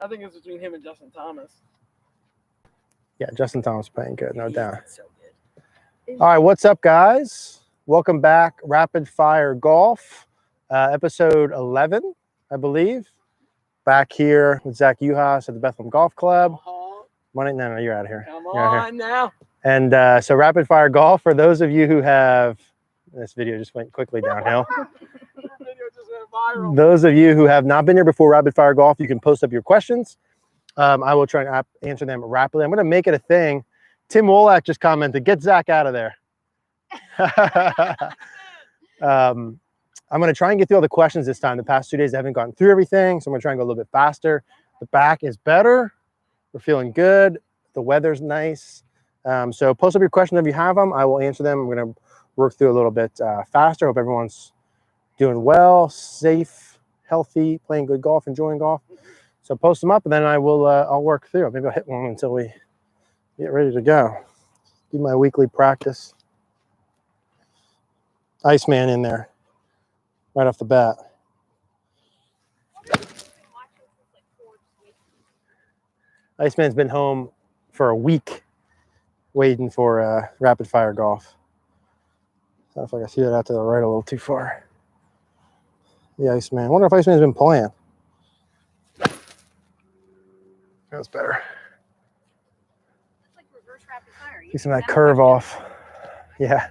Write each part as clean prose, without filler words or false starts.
I think it's between him and Justin Thomas. Yeah, Justin Thomas playing good, no doubt. So good. All right, what's up, guys? Welcome back, Rapid Fire Golf, episode 11, I believe. Back here with Zach Uhas at the Bethlehem Golf Club. No, you're out of here. Come on now. And so Rapid Fire Golf, for those of you who have, this video just went quickly downhill. Video just went viral. Those of you who have not been here before Rapid Fire Golf, you can post up your questions. I will try and answer them rapidly. I'm going to make it a thing. Tim Wolak just commented, get Zach out of there. I'm going to try and get through all the questions this time. The past 2 days I haven't gotten through everything, so I'm going to try and go a little bit faster. The back is better. We're feeling good. The weather's nice. So post up your questions if you have them. I will answer them. I'm going to work through a little bit faster. Hope everyone's doing well, safe, healthy, playing good golf, enjoying golf. So post them up, and then I'll work through. Maybe I'll hit one until we get ready to go. Do my weekly practice. Iceman in there right off the bat. Iceman's been home for a week waiting for Rapid Fire Golf. I don't know if I can see that out to the right a little too far. The Iceman. I wonder if Iceman's been playing. That's better. It's like reverse rapid fire. Get some of that curve off. Yeah.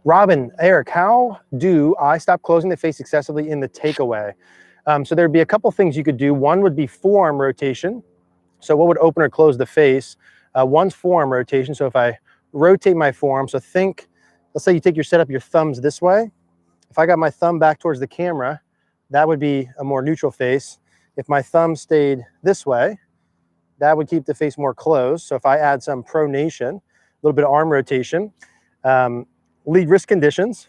Robin, Eric, how do I stop closing the face excessively in the takeaway? So there'd be a couple things you could do. One would be forearm rotation. So what would open or close the face? One's forearm rotation. So if I rotate my forearm, so think, let's say you take your setup, your thumbs this way. If I got my thumb back towards the camera, that would be a more neutral face. If my thumb stayed this way, that would keep the face more closed. So if I add some pronation, a little bit of arm rotation, lead wrist conditions.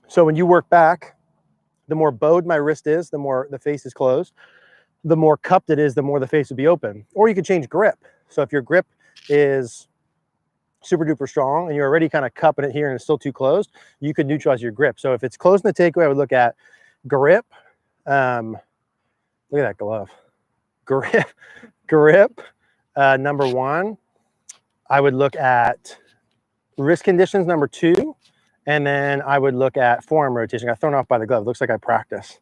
So when you work back, the more bowed my wrist is, the more the face is closed. The more cupped it is, the more the face would be open. Or you could change grip. So if your grip is super duper strong and you're already kind of cupping it here and it's still too closed, you could neutralize your grip. So if it's closed in the takeaway, I would look at grip. Look at that glove. Grip. Number one. I would look at wrist conditions, number two. And then I would look at forearm rotation. I got thrown off by the glove. Looks like I practice.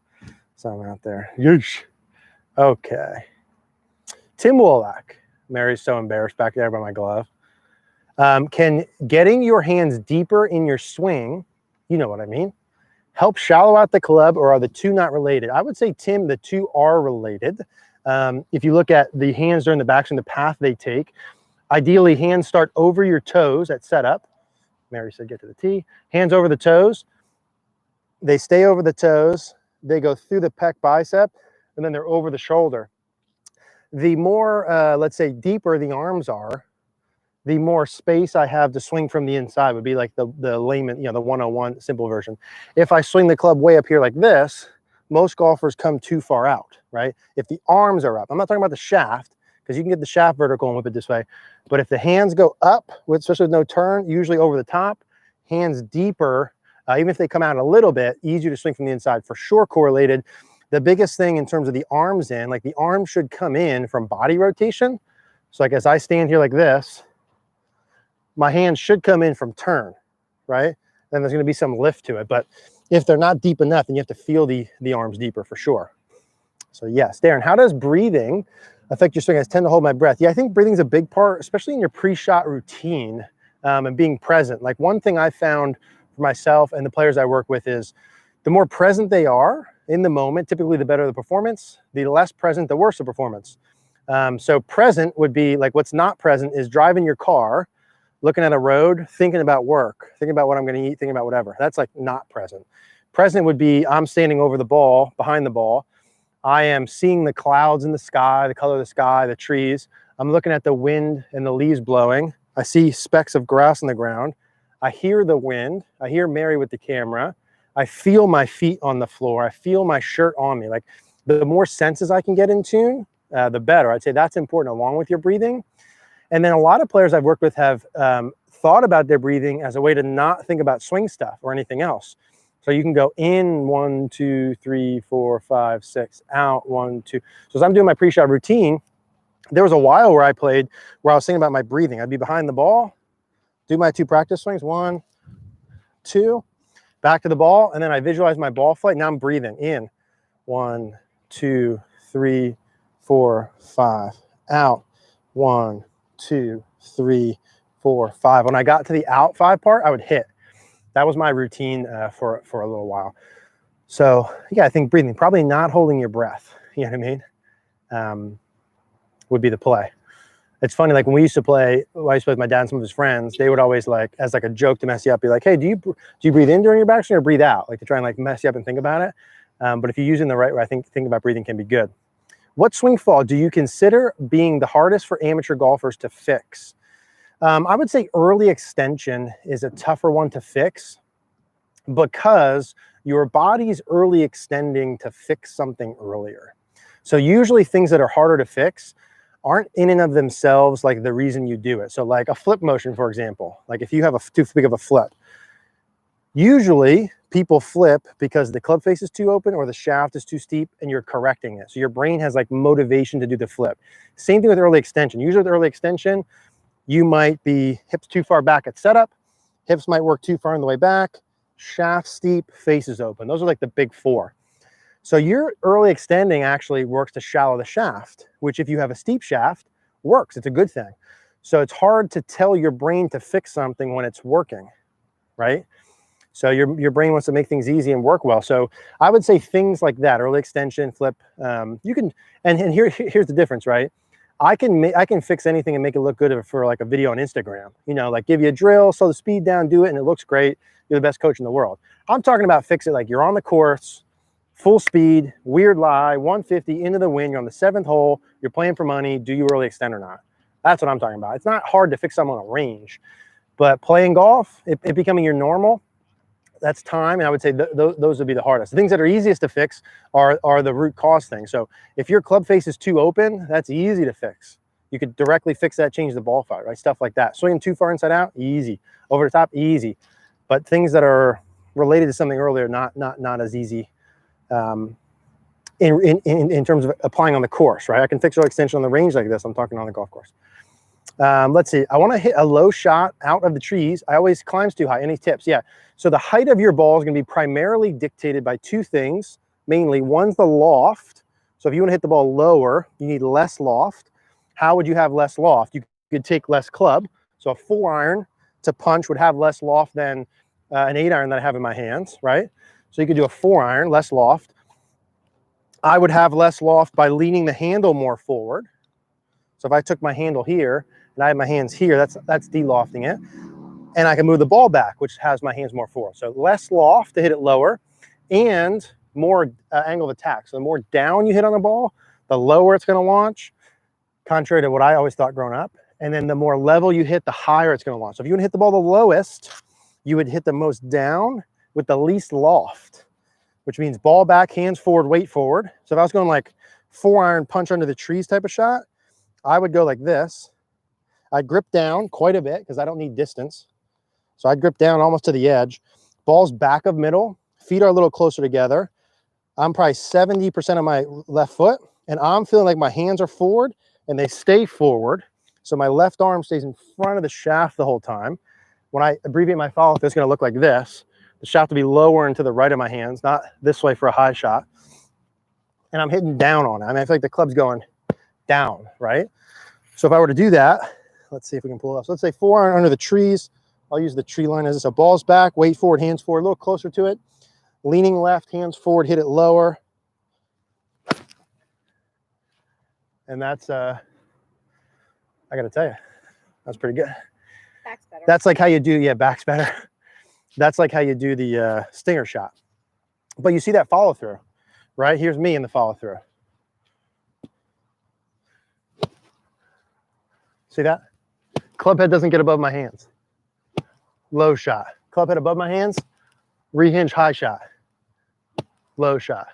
So I'm out there. Yeesh. Okay. Tim Wolak. Mary's so embarrassed back there by my glove. Can getting your hands deeper in your swing, you know what I mean, help shallow out the club, or are the two not related? I would say, Tim, the two are related. If you look at the hands during the backswing, the path they take, ideally hands start over your toes at setup. Mary said get to the tee. Hands over the toes. They stay over the toes. They go through the pec bicep, and then they're over the shoulder. The more, let's say, deeper the arms are, the more space I have to swing from the inside would be like the layman, the 101 simple version. If I swing the club way up here like this, most golfers come too far out, right? If the arms are up, I'm not talking about the shaft, because you can get the shaft vertical and whip it this way. But if the hands go up, especially with no turn, usually over the top, hands deeper, even if they come out a little bit, easier to swing from the inside, for sure correlated. The biggest thing in terms of the arms in, like the arms should come in from body rotation. So like as I stand here like this, my hands should come in from turn, right? Then there's going to be some lift to it. But if they're not deep enough, then you have to feel the arms deeper for sure. So yes, Darren, how does breathing affect your swing? I tend to hold my breath. Yeah, I think breathing is a big part, especially in your pre-shot routine, and being present. Like one thing I found for myself and the players I work with is the more present they are in the moment, typically the better the performance. The less present, the worse the performance. So present would be like, what's not present is driving your car, looking at a road, thinking about work, thinking about what I'm going to eat, thinking about whatever. That's like not present. Present would be I'm standing over the ball, behind the ball. I am seeing the clouds in the sky, the color of the sky, the trees. I'm looking at the wind and the leaves blowing. I see specks of grass on the ground. I hear the wind. I hear Mary with the camera. I feel my feet on the floor. I feel my shirt on me. Like the more senses I can get in tune, the better. I'd say that's important along with your breathing. And then a lot of players I've worked with have thought about their breathing as a way to not think about swing stuff or anything else. So you can go in 1, 2, 3, 4, 5, 6, out 1, 2. So as I'm doing my pre-shot routine, there was a while where I played where I was thinking about my breathing. I'd be behind the ball, do my 2 practice swings, 1, 2, back to the ball, and then I visualize my ball flight. Now I'm breathing in 1, 2, 3, 4, 5, out 1, 2, 3, 4, 5. When I got to the out 5 part, I would hit. That was my routine for a little while. So yeah, I think breathing, probably not holding your breath. You know what I mean? Would be the play. It's funny, like when we used to play, when I used to play with my dad and some of his friends, they would always like, as like a joke to mess you up, be like, hey, do you breathe in during your backswing or breathe out? Like to try and like mess you up and think about it. But if you're using the right way, I think about breathing can be good. What swing fall do you consider being the hardest for amateur golfers to fix? I would say early extension is a tougher one to fix because your body's early extending to fix something earlier. So usually things that are harder to fix aren't in and of themselves like the reason you do it. So like a flip motion, for example, like if you have too big of a flip, usually people flip because the club face is too open or the shaft is too steep and you're correcting it. So your brain has like motivation to do the flip. Same thing with early extension. Usually with early extension, you might be hips too far back at setup, hips might work too far on the way back, shaft steep, face is open. Those are like the big 4. So your early extending actually works to shallow the shaft, which if you have a steep shaft, works. It's a good thing. So it's hard to tell your brain to fix something when it's working, right? So your brain wants to make things easy and work well. So I would say things like that, early extension, flip, you can, and here's the difference, right? I can fix anything and make it look good for like a video on Instagram, you know, like give you a drill, slow the speed down, do it, and it looks great. You're the best coach in the world. I'm talking about fix it like you're on the course, full speed, weird lie, 150 into the wind, you're on the 7th hole, you're playing for money, do you really extend or not? That's what I'm talking about. It's not hard to fix something on a range, but playing golf, it becoming your normal, that's time. And I would say those would be the hardest. The things that are easiest to fix are the root cause things. So if your club face is too open, that's easy to fix. You could directly fix that, change the ball flight, right? Stuff like that. Swinging too far inside out, easy. Over the top, easy. But things that are related to something earlier, not as easy. In terms of applying on the course, right? I can fix early extension on the range like this. I'm talking on the golf course. Let's see. I want to hit a low shot out of the trees. I always climbs too high. Any tips? Yeah. So the height of your ball is going to be primarily dictated by 2 things. Mainly, one's the loft. So if you want to hit the ball lower, you need less loft. How would you have less loft? You could take less club. So a 4-iron to punch would have less loft than an 8-iron that I have in my hands, right? So you could do a 4-iron, less loft. I would have less loft by leaning the handle more forward. So if I took my handle here and I have my hands here, that's de-lofting it. And I can move the ball back, which has my hands more forward. So less loft to hit it lower and more angle of attack. So the more down you hit on the ball, the lower it's going to launch, contrary to what I always thought growing up. And then the more level you hit, the higher it's going to launch. So if you want to hit the ball the lowest, you would hit the most down with the least loft, which means ball back, hands forward, weight forward. So if I was going like 4-iron punch under the trees type of shot, I would go like this. I'd grip down quite a bit because I don't need distance. So I'd grip down almost to the edge. Ball's back of middle. Feet are a little closer together. I'm probably 70% of my left foot, and I'm feeling like my hands are forward and they stay forward. So my left arm stays in front of the shaft the whole time. When I abbreviate my follow-through, it's going to look like this. The shaft will be lower and to the right of my hands, not this way for a high shot. And I'm hitting down on it. I mean, I feel like the club's going down, right? So if I were to do that, let's see if we can pull it up. So let's say 4-iron under the trees. I'll use the tree line as this. So ball's back, weight forward, hands forward, a little closer to it. Leaning left, hands forward, hit it lower. And that's, I got to tell you, that's pretty good. Back's better. That's like how you do, yeah, back's better. That's like how you do the stinger shot. But you see that follow through, right? Here's me in the follow through. See that? Club head doesn't get above my hands. Low shot. Club head above my hands. Rehinge high shot. Low shot.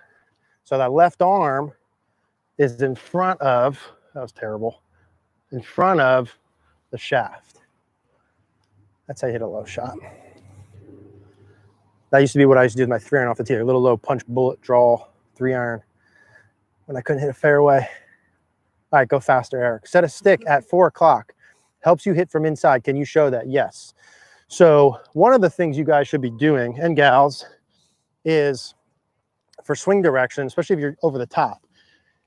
So that left arm is in front of, that was terrible, in front of the shaft. That's how you hit a low shot. That used to be what I used to do with my 3-iron off the tee. A little low punch bullet draw 3-iron when I couldn't hit a fairway. All right, go faster, Eric. Set a stick at 4 o'clock. Helps you hit from inside. Can you show that? Yes. So one of the things you guys should be doing, and gals, is for swing direction, especially if you're over the top.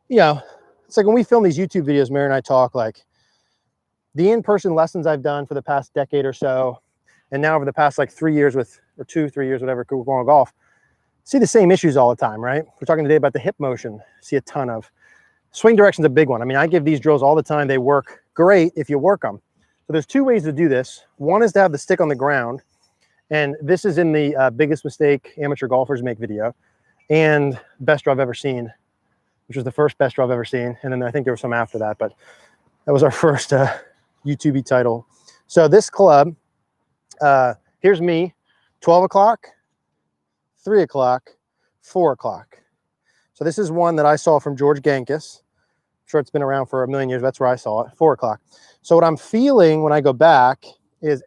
You know, it's like when we film these YouTube videos, Mary and I talk, like the in-person lessons I've done for the past decade or so, and now over the past like 3 years with, or 2, 3 years, whatever, Cogorno Golf, see the same issues all the time, right? We're talking today about the hip motion. See a ton of. Swing direction's a big one. I mean, I give these drills all the time. They work great if you work them. So there's 2 ways to do this. One is to have the stick on the ground. And this is in the biggest mistake amateur golfers make video. And best draw I've ever seen, which was the first best draw I've ever seen. And then I think there was some after that, but that was our first YouTube title. So this club, here's me, 12 o'clock, 3 o'clock, 4 o'clock. So this is one that I saw from George Gankis. I'm sure it's been around for a million years. That's where I saw it, 4 o'clock. So what I'm feeling when I go back is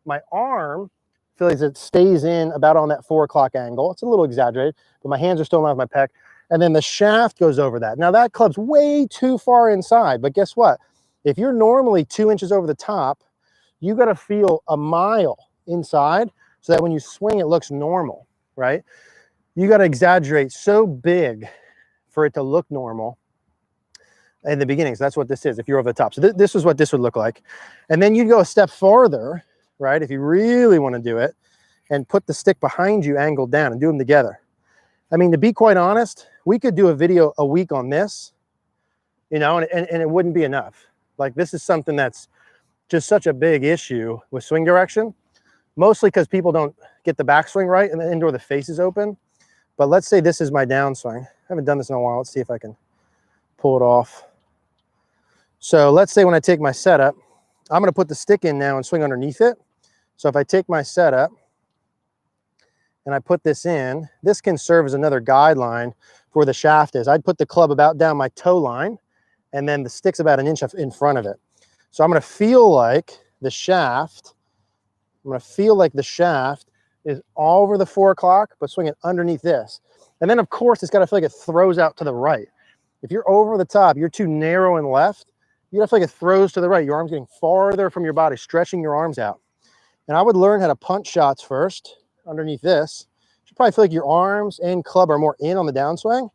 my arm feels it stays in about on that 4 o'clock angle. It's a little exaggerated, but my hands are still in line with my pec. And then the shaft goes over that. Now that club's way too far inside, but guess what? If you're normally 2 inches over the top, you got to feel a mile inside so that when you swing, it looks normal, right? You got to exaggerate so big for it to look normal in the beginning. So that's what this is if you're over the top. So this is what this would look like. And then you go a step farther, right? If you really want to do it, and put the stick behind you angled down and do them together. I mean, to be quite honest, we could do a video a week on this, you know, and it wouldn't be enough. Like this is something that's just such a big issue with swing direction, mostly because people don't get the backswing right and the indoor the face is open. But let's say this is my downswing. I haven't done this in a while. Let's see if I can pull it off. So let's say when I take my setup, I'm going to put the stick in now and swing underneath it. So if I take my setup and I put this in, this can serve as another guideline for where the shaft is. I'd put the club about down my toe line, and then the stick's about an inch in front of it. So I'm going to feel like the shaft, is all over the 4 o'clock, but swing it underneath this. And then of course, it's got to feel like it throws out to the right. If you're over the top, you're too narrow and left, you got to feel like it throws to the right. Your arm's getting farther from your body, stretching your arms out. And I would learn how to punch shots first underneath this. You should probably feel like your arms and club are more in on the downswing.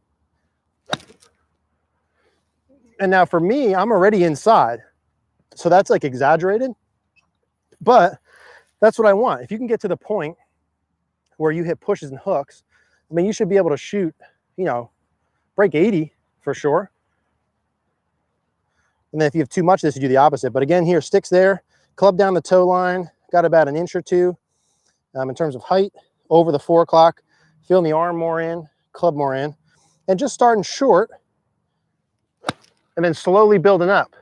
And now for me, I'm already inside. So that's like exaggerated, but that's what I want. If you can get to the point where you hit pushes and hooks, I mean, you should be able to shoot, you know, break 80 for sure. And then if you have too much of this, you do the opposite. But again, here, sticks there, club down the toe line, got about an inch or two in terms of height over the 4 o'clock, feeling the arm more in, club more in, and just starting short and then slowly building up.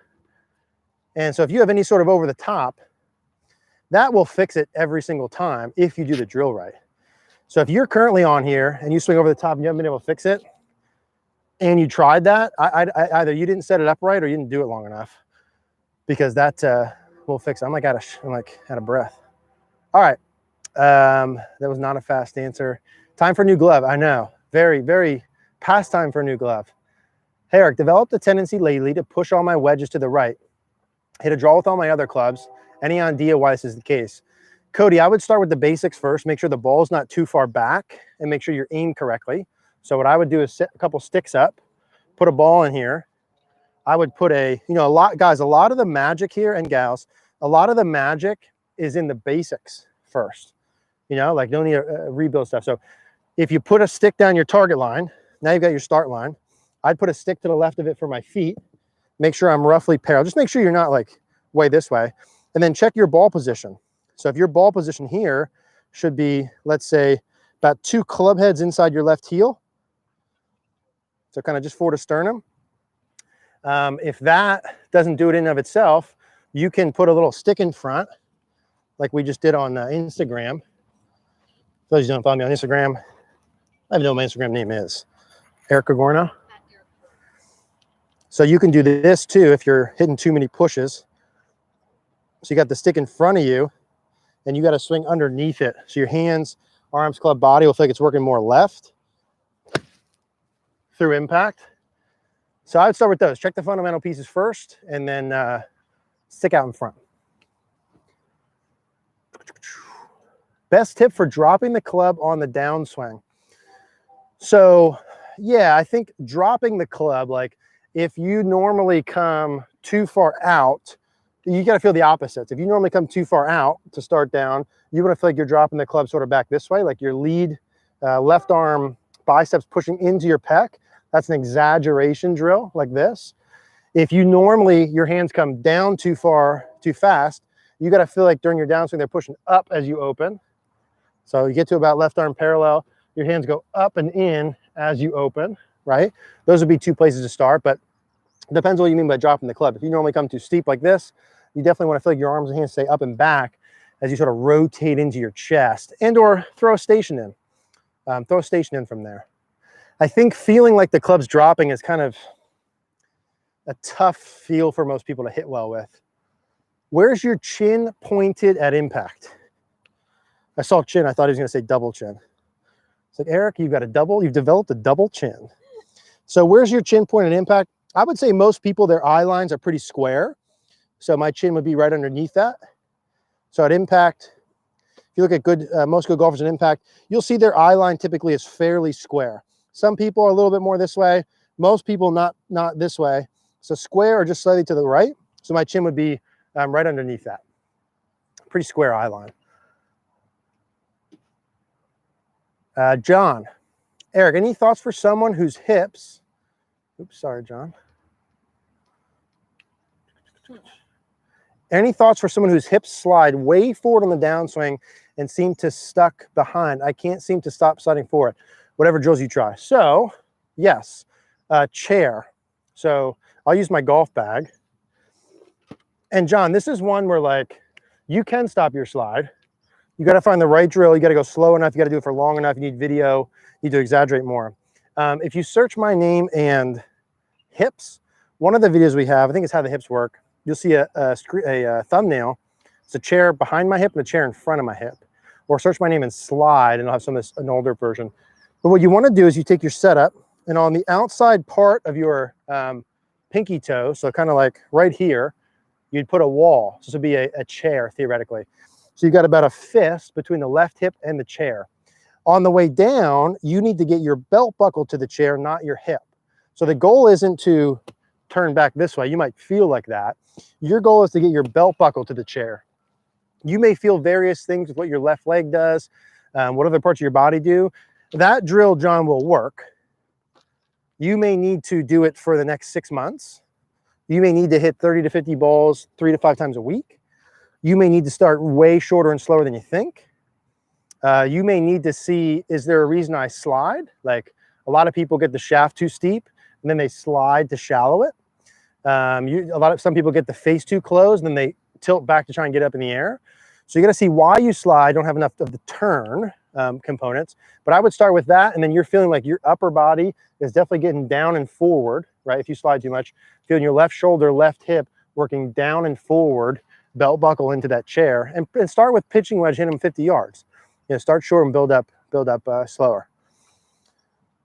And so if you have any sort of over the top, that will fix it every single time if you do the drill right. So if you're currently on here and you swing over the top and you haven't been able to fix it, and you tried that, either you didn't set it up right or you didn't do it long enough, because that will fix it. I'm like out of breath. All right, that was not a fast answer. Time for a new glove. I know, very, very past time for a new glove. Hey, Eric, developed a tendency lately to push all my wedges to the right. Hit a draw with all my other clubs. Any idea why this is the case? Cody, I would start with the basics first. Make sure the ball's not too far back and make sure you're aimed correctly. So what I would do is set a couple sticks up, put a ball in here. I would put a lot of the magic here, and gals, a lot of the magic is in the basics first. You know, like don't need to rebuild stuff. So if you put a stick down your target line, now you've got your start line. I'd put a stick to the left of it for my feet. Make sure I'm roughly parallel. Just make sure you're not like way this way. And then check your ball position. So if your ball position here should be, let's say, about 2 club heads inside your left heel. So kind of just forward of sternum. If that doesn't do it in and of itself, you can put a little stick in front, like we just did on Instagram. For those who don't follow me on Instagram, I don't know what my Instagram name is. Eric Cogorno. So you can do this too if you're hitting too many pushes. So you got the stick in front of you, and you got to swing underneath it. So your hands arms, club, body will feel like it's working more left through impact. So I would start with those. Check the fundamental pieces first, and then stick out in front. Best tip for dropping the club on the downswing. So yeah, I think dropping the club, like if you normally come too far out, you got to feel the opposites. If you normally come too far out to start down, you want to feel like you're dropping the club sort of back this way, like your lead left arm biceps pushing into your pec. That's an exaggeration drill like this. If you normally, your hands come down too far, too fast, you got to feel like during your downswing, they're pushing up as you open. So you get to about left arm parallel, your hands go up and in as you open, right? Those would be two places to start, but it depends what you mean by dropping the club. If you normally come too steep like this, you definitely want to feel like your arms and hands stay up and back as you sort of rotate into your chest, and or throw a station in. Throw a station in from there. I think feeling like the club's dropping is kind of a tough feel for most people to hit well with. Where's your chin pointed at impact? I saw chin, I thought he was gonna say double chin. It's like, Eric, you've developed a double chin. So where's your chin pointed at impact? I would say most people, their eye lines are pretty square. So my chin would be right underneath that. So at impact, if you look at most good golfers at impact, you'll see their eye line typically is fairly square. Some people are a little bit more this way. Most people not this way. So square or just slightly to the right. So my chin would be right underneath that. Pretty square eye line. John, Eric, any thoughts for someone whose hips, oops, sorry, John. Any thoughts for someone whose hips slide way forward on the downswing and seem to stuck behind? I can't seem to stop sliding forward. Whatever drills you try. So, yes, chair. So I'll use my golf bag. And John, this is one where like you can stop your slide. You got to find the right drill. You got to go slow enough. You got to do it for long enough. You need video. You need to exaggerate more. If you search my name and hips, one of the videos we have, I think it's how the hips work. You'll see a thumbnail. It's a chair behind my hip and a chair in front of my hip. Or search my name and slide, and I'll have some of this, an older version. But what you want to do is you take your setup, and on the outside part of your pinky toe, so kind of like right here, you'd put a wall. So this would be a chair, theoretically. So you've got about a fist between the left hip and the chair. On the way down, you need to get your belt buckle to the chair, not your hip. So the goal isn't to turn back this way. You might feel like that. Your goal is to get your belt buckle to the chair. You may feel various things with what your left leg does, what other parts of your body do. That drill, John, will work. You may need to do it for the next 6 months. You may need to hit 30 to 50 balls 3 to 5 times a week. You may need to start way shorter and slower than you think. You may need to see, is there a reason I slide? Like a lot of people get the shaft too steep and then they slide to shallow it. Some people get the face too closed and then they tilt back to try and get up in the air. So you got to see why you slide. Don't have enough of the turn components, but I would start with that. And then you're feeling like your upper body is definitely getting down and forward, right? If you slide too much, feeling your left shoulder, left hip working down and forward, belt buckle into that chair, and start with pitching wedge, hit them 50 yards. You know, start short and build up slower.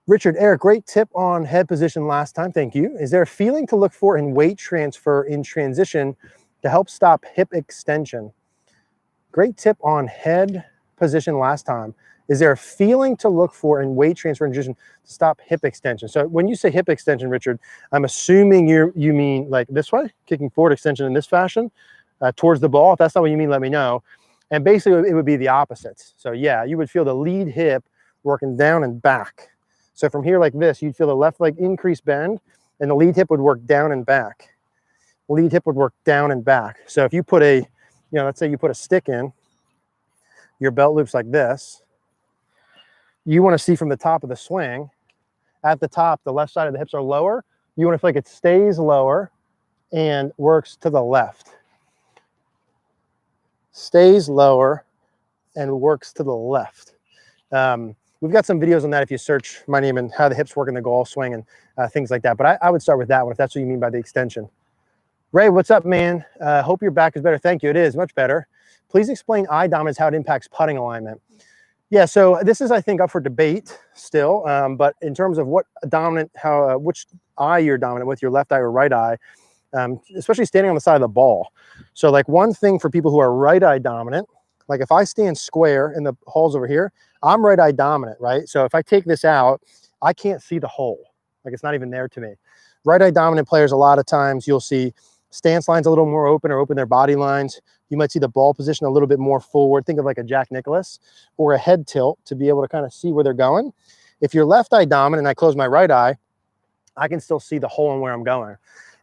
Richard, Eric, great tip on head position last time. Thank you. Is there a feeling to look for in weight transfer in transition to help stop hip extension? Great tip on head position last time. Is there a feeling to look for in weight transfer in transition to stop hip extension? So when you say hip extension, Richard, I'm assuming you mean like this way, kicking forward extension in this fashion towards the ball. If that's not what you mean, let me know. And basically it would be the opposites. So yeah, you would feel the lead hip working down and back. So from here like this, you'd feel the left leg increase bend and the lead hip would work down and back. Lead hip would work down and back. So if you put a, let's say you put a stick in, your belt loops like this, you want to see from the top of the swing, at the top, the left side of the hips are lower. You want to feel like it stays lower and works to the left. Stays lower and works to the left. We've got some videos on that if you search my name and how the hips work in the golf swing and things like that. But I would start with that one if that's what you mean by the extension. Ray, what's up, man? Hope your back is better. Thank you. It is much better. Please explain eye dominance, how it impacts putting alignment. Yeah, so this is, I think, up for debate still. But in terms of what dominant, which eye you're dominant with, your left eye or right eye, especially standing on the side of the ball. So like one thing for people who are right eye dominant, like if I stand square in the holes over here, I'm right eye dominant, right? So if I take this out, I can't see the hole. Like it's not even there to me. Right eye dominant players, a lot of times you'll see stance lines a little more open or open their body lines. You might see the ball position a little bit more forward. Think of like a Jack Nicklaus or a head tilt to be able to kind of see where they're going. If you're left eye dominant and I close my right eye, I can still see the hole and where I'm going.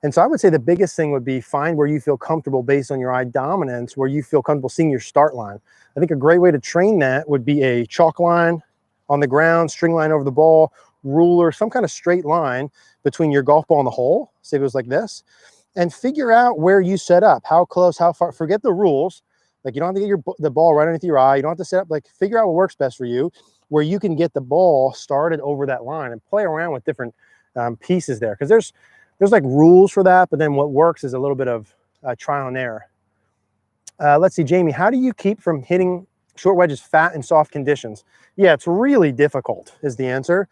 And so I would say the biggest thing would be find where you feel comfortable based on your eye dominance, where you feel comfortable seeing your start line. I think a great way to train that would be a chalk line on the ground, string line over the ball, ruler, some kind of straight line between your golf ball and the hole. Say it was like this. And figure out where you set up, how close, how far. Forget the rules. Like you don't have to get the ball right underneath your eye. You don't have to set up, like figure out what works best for you, where you can get the ball started over that line and play around with different pieces there. Because there's like rules for that, but then what works is a little bit of trial and error. Let's see, Jamie, how do you keep from hitting short wedges fat and soft conditions? Yeah, it's really difficult is the answer.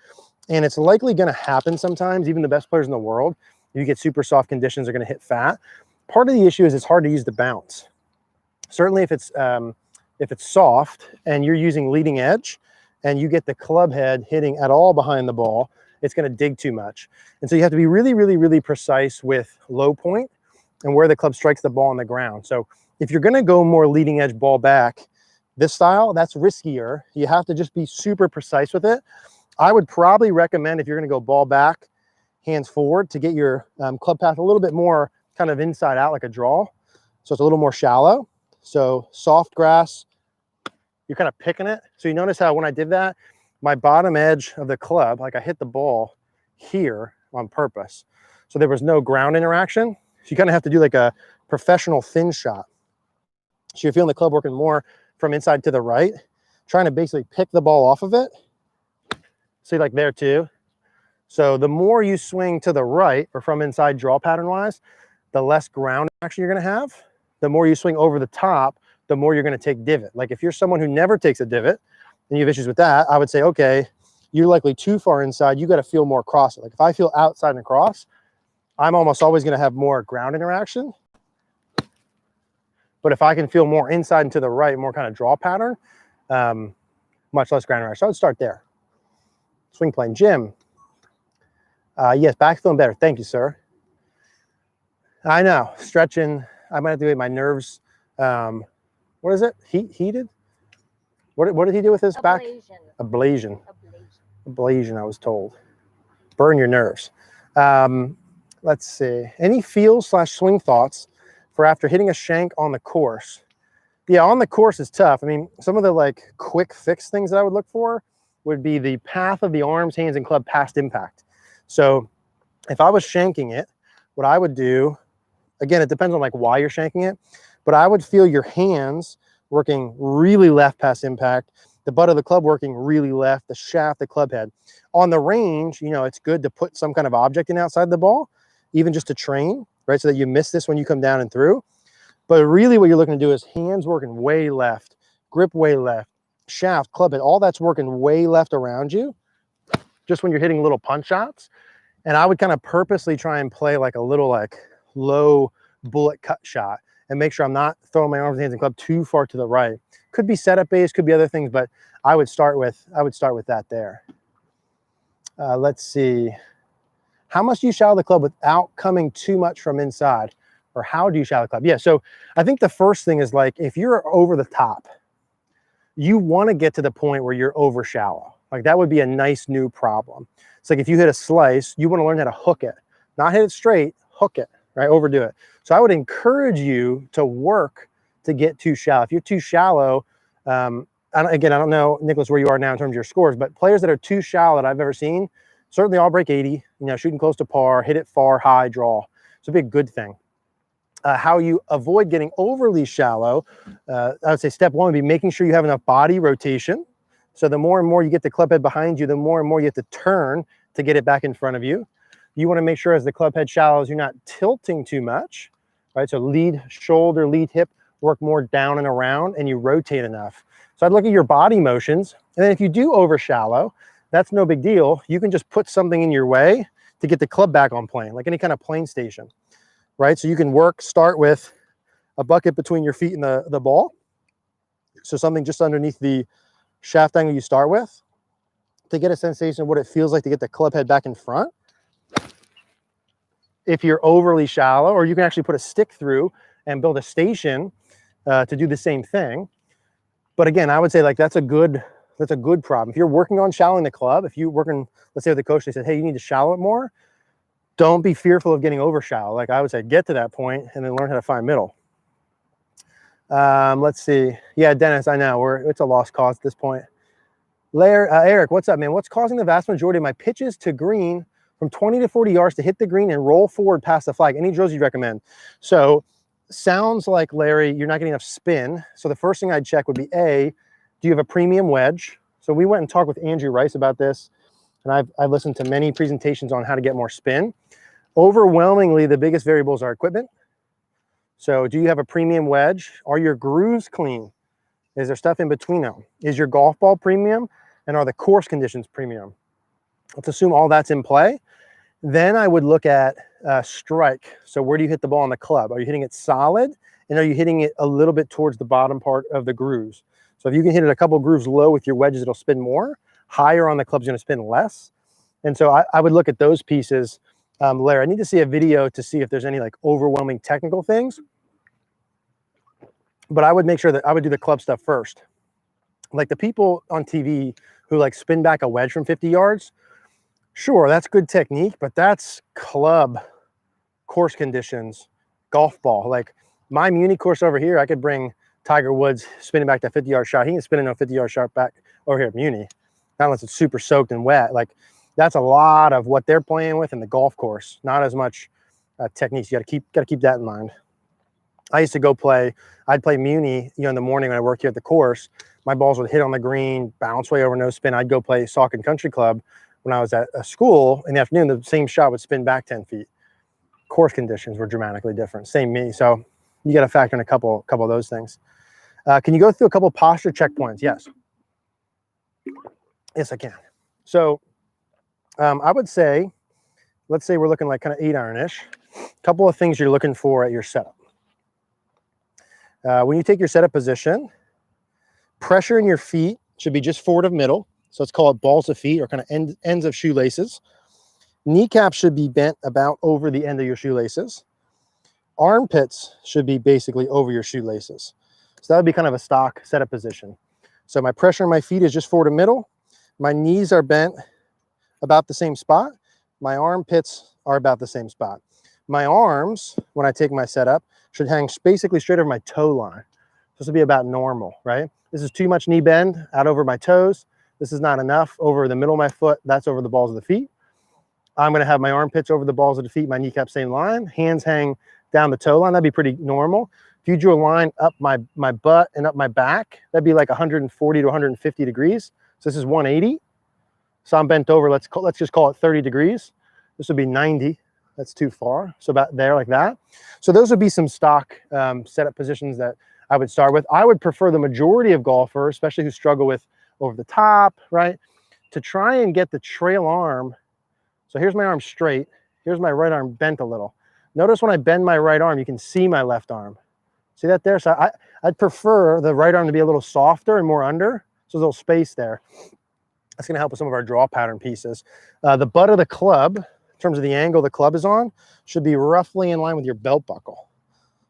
And it's likely going to happen sometimes. Even the best players in the world, if you get super soft conditions, are going to hit fat. Part of the issue is it's hard to use the bounce. Certainly if it's soft and you're using leading edge and you get the club head hitting at all behind the ball, it's going to dig too much. And so you have to be really, really, really precise with low point and where the club strikes the ball on the ground. So if you're going to go more leading edge ball back, this style, that's riskier. You have to just be super precise with it. I would probably recommend if you're going to go ball back, hands forward, to get your club path a little bit more kind of inside out like a draw. So it's a little more shallow. So soft grass, you're kind of picking it. So you notice how when I did that, my bottom edge of the club, like I hit the ball here on purpose. So there was no ground interaction. So you kind of have to do like a professional thin shot. So you're feeling the club working more from inside to the right, trying to basically pick the ball off of it. See, like there too. So the more you swing to the right or from inside draw pattern wise, the less ground action you're going to have. The more you swing over the top, the more you're going to take divot. Like if you're someone who never takes a divot and you have issues with that, I would say, okay, you're likely too far inside. You got to feel more across it. Like if I feel outside and across, I'm almost always going to have more ground interaction. But if I can feel more inside and to the right, more kind of draw pattern, much less ground interaction. So I would start there. Swing plane. Jim. Yes, back feeling better. Thank you, sir. I know. Stretching. I might have to get my nerves. What is it? Heated? What did he do with his back? Ablation. Ablation, I was told. Burn your nerves. Let's see. Any feel/swing thoughts for after hitting a shank on the course? Yeah, on the course is tough. I mean, some of the like quick fix things that I would look for would be the path of the arms, hands, and club past impact. So if I was shanking it, what I would do, again, it depends on like why you're shanking it, but I would feel your hands working really left past impact, the butt of the club working really left, the shaft, the club head. On the range, you know, it's good to put some kind of object in outside the ball, even just to train, right? So that you miss this when you come down and through. But really what you're looking to do is hands working way left, grip way left, shaft, club head, all that's working way left around you, just when you're hitting little punch shots. And I would kind of purposely try and play like a little like low bullet cut shot and make sure I'm not throwing my arms, hands, and club too far to the right. Could be setup based, could be other things, but I would start with that there. Let's see. How much do you shallow the club without coming too much from inside? Or how do you shallow the club? Yeah, so I think the first thing is like if you're over the top, you want to get to the point where you're over shallow. Like that would be a nice new problem. It's like if you hit a slice, you want to learn how to hook it. Not hit it straight, hook it, right? Overdo it. So I would encourage you to work to get too shallow. If you're too shallow, again, I don't know, Nicholas, where you are now in terms of your scores, but players that are too shallow that I've ever seen, certainly all break 80, you know, shooting close to par, hit it far, high, draw. So it'd be a good thing. How you avoid getting overly shallow, I would say step one would be making sure you have enough body rotation. So the more and more you get the club head behind you, the more and more you have to turn to get it back in front of you. You want to make sure as the club head shallows, you're not tilting too much, right? So lead shoulder, lead hip, work more down and around, and you rotate enough. So I'd look at your body motions And then if you do over shallow, that's no big deal. You can just put something in your way to get the club back on plane, like any kind of plane station, right? So you can start with a bucket between your feet and the ball. So something just underneath the shaft angle you start with to get a sensation of what it feels like to get the club head back in front. If you're overly shallow, or you can actually put a stick through and build a station to do the same thing. But again, I would say like that's a good problem. If you're working on shallowing the club, if you're working, let's say with the coach, they said, hey, you need to shallow it more. Don't be fearful of getting over shallow. Like I would say, get to that point and then learn how to find middle. Let's see. Yeah, Dennis, I know it's a lost cause at this point. Eric, what's up, man? What's causing the vast majority of my pitches to green from 20 to 40 yards to hit the green and roll forward past the flag? Any drills you'd recommend? So sounds like, Larry, you're not getting enough spin. So the first thing I'd check would be A, do you have a premium wedge? So we went and talked with Andrew Rice about this, and I've listened to many presentations on how to get more spin. Overwhelmingly, the biggest variables are equipment. So do you have a premium wedge? Are your grooves clean? Is there stuff in between them? Is your golf ball premium? And are the course conditions premium? Let's assume all that's in play. Then I would look at strike. So where do you hit the ball on the club? Are you hitting it solid? And are you hitting it a little bit towards the bottom part of the grooves? So if you can hit it a couple grooves low with your wedges, it'll spin more. Higher on the club's gonna spin less. And so I would look at those pieces. Larry, I need to see a video to see if there's any like overwhelming technical things. But I would make sure that I would do the club stuff first. Like the people on TV who like spin back a wedge from 50 yards, sure, that's good technique, but that's club, course conditions, golf ball. Like my Muni course over here, I could bring Tiger Woods spinning back that 50-yard shot. He can spin a 50-yard shot back over here at Muni, not unless it's super soaked and wet. Like that's a lot of what they're playing with in the golf course, not as much techniques. You got to keep that in mind. I used to go play, I'd play Muni, in the morning when I worked here at the course. My balls would hit on the green, bounce way over, no spin. I'd go play Saucon Country Club when I was at a school in the afternoon. The same shot would spin back 10 feet. Course conditions were dramatically different. Same me. So you got to factor in a couple of those things. Can you go through a couple posture checkpoints? Yes. Yes, I can. So I would say, let's say we're looking like kind of 8-iron-ish. A couple of things you're looking for at your setup. When you take your setup position, pressure in your feet should be just forward of middle. So let's call it balls of feet or kind of ends of shoelaces. Kneecaps should be bent about over the end of your shoelaces. Armpits should be basically over your shoelaces. So that would be kind of a stock setup position. So my pressure in my feet is just forward of middle. My knees are bent about the same spot. My armpits are about the same spot. My arms, when I take my setup, should hang basically straight over my toe line. This would be about normal, right? This is too much knee bend out over my toes. This is not enough over the middle of my foot. That's over the balls of the feet. I'm going to have my armpits over the balls of the feet, my kneecap same line. Hands hang down the toe line. That'd be pretty normal. If you drew a line up my butt and up my back, that'd be like 140 to 150 degrees. So this is 180. So I'm bent over. Let's just call it 30 degrees. This would be 90. That's too far. So about there like that. So those would be some stock setup positions that I would start with. I would prefer the majority of golfers, especially who struggle with over the top, right, to try and get the trail arm. So here's my arm straight. Here's my right arm bent a little. Notice when I bend my right arm, you can see my left arm. See that there? So I'd prefer the right arm to be a little softer and more under. So there's a little space there. That's going to help with some of our draw pattern pieces. The butt of the club, in terms of the angle the club is on, should be roughly in line with your belt buckle.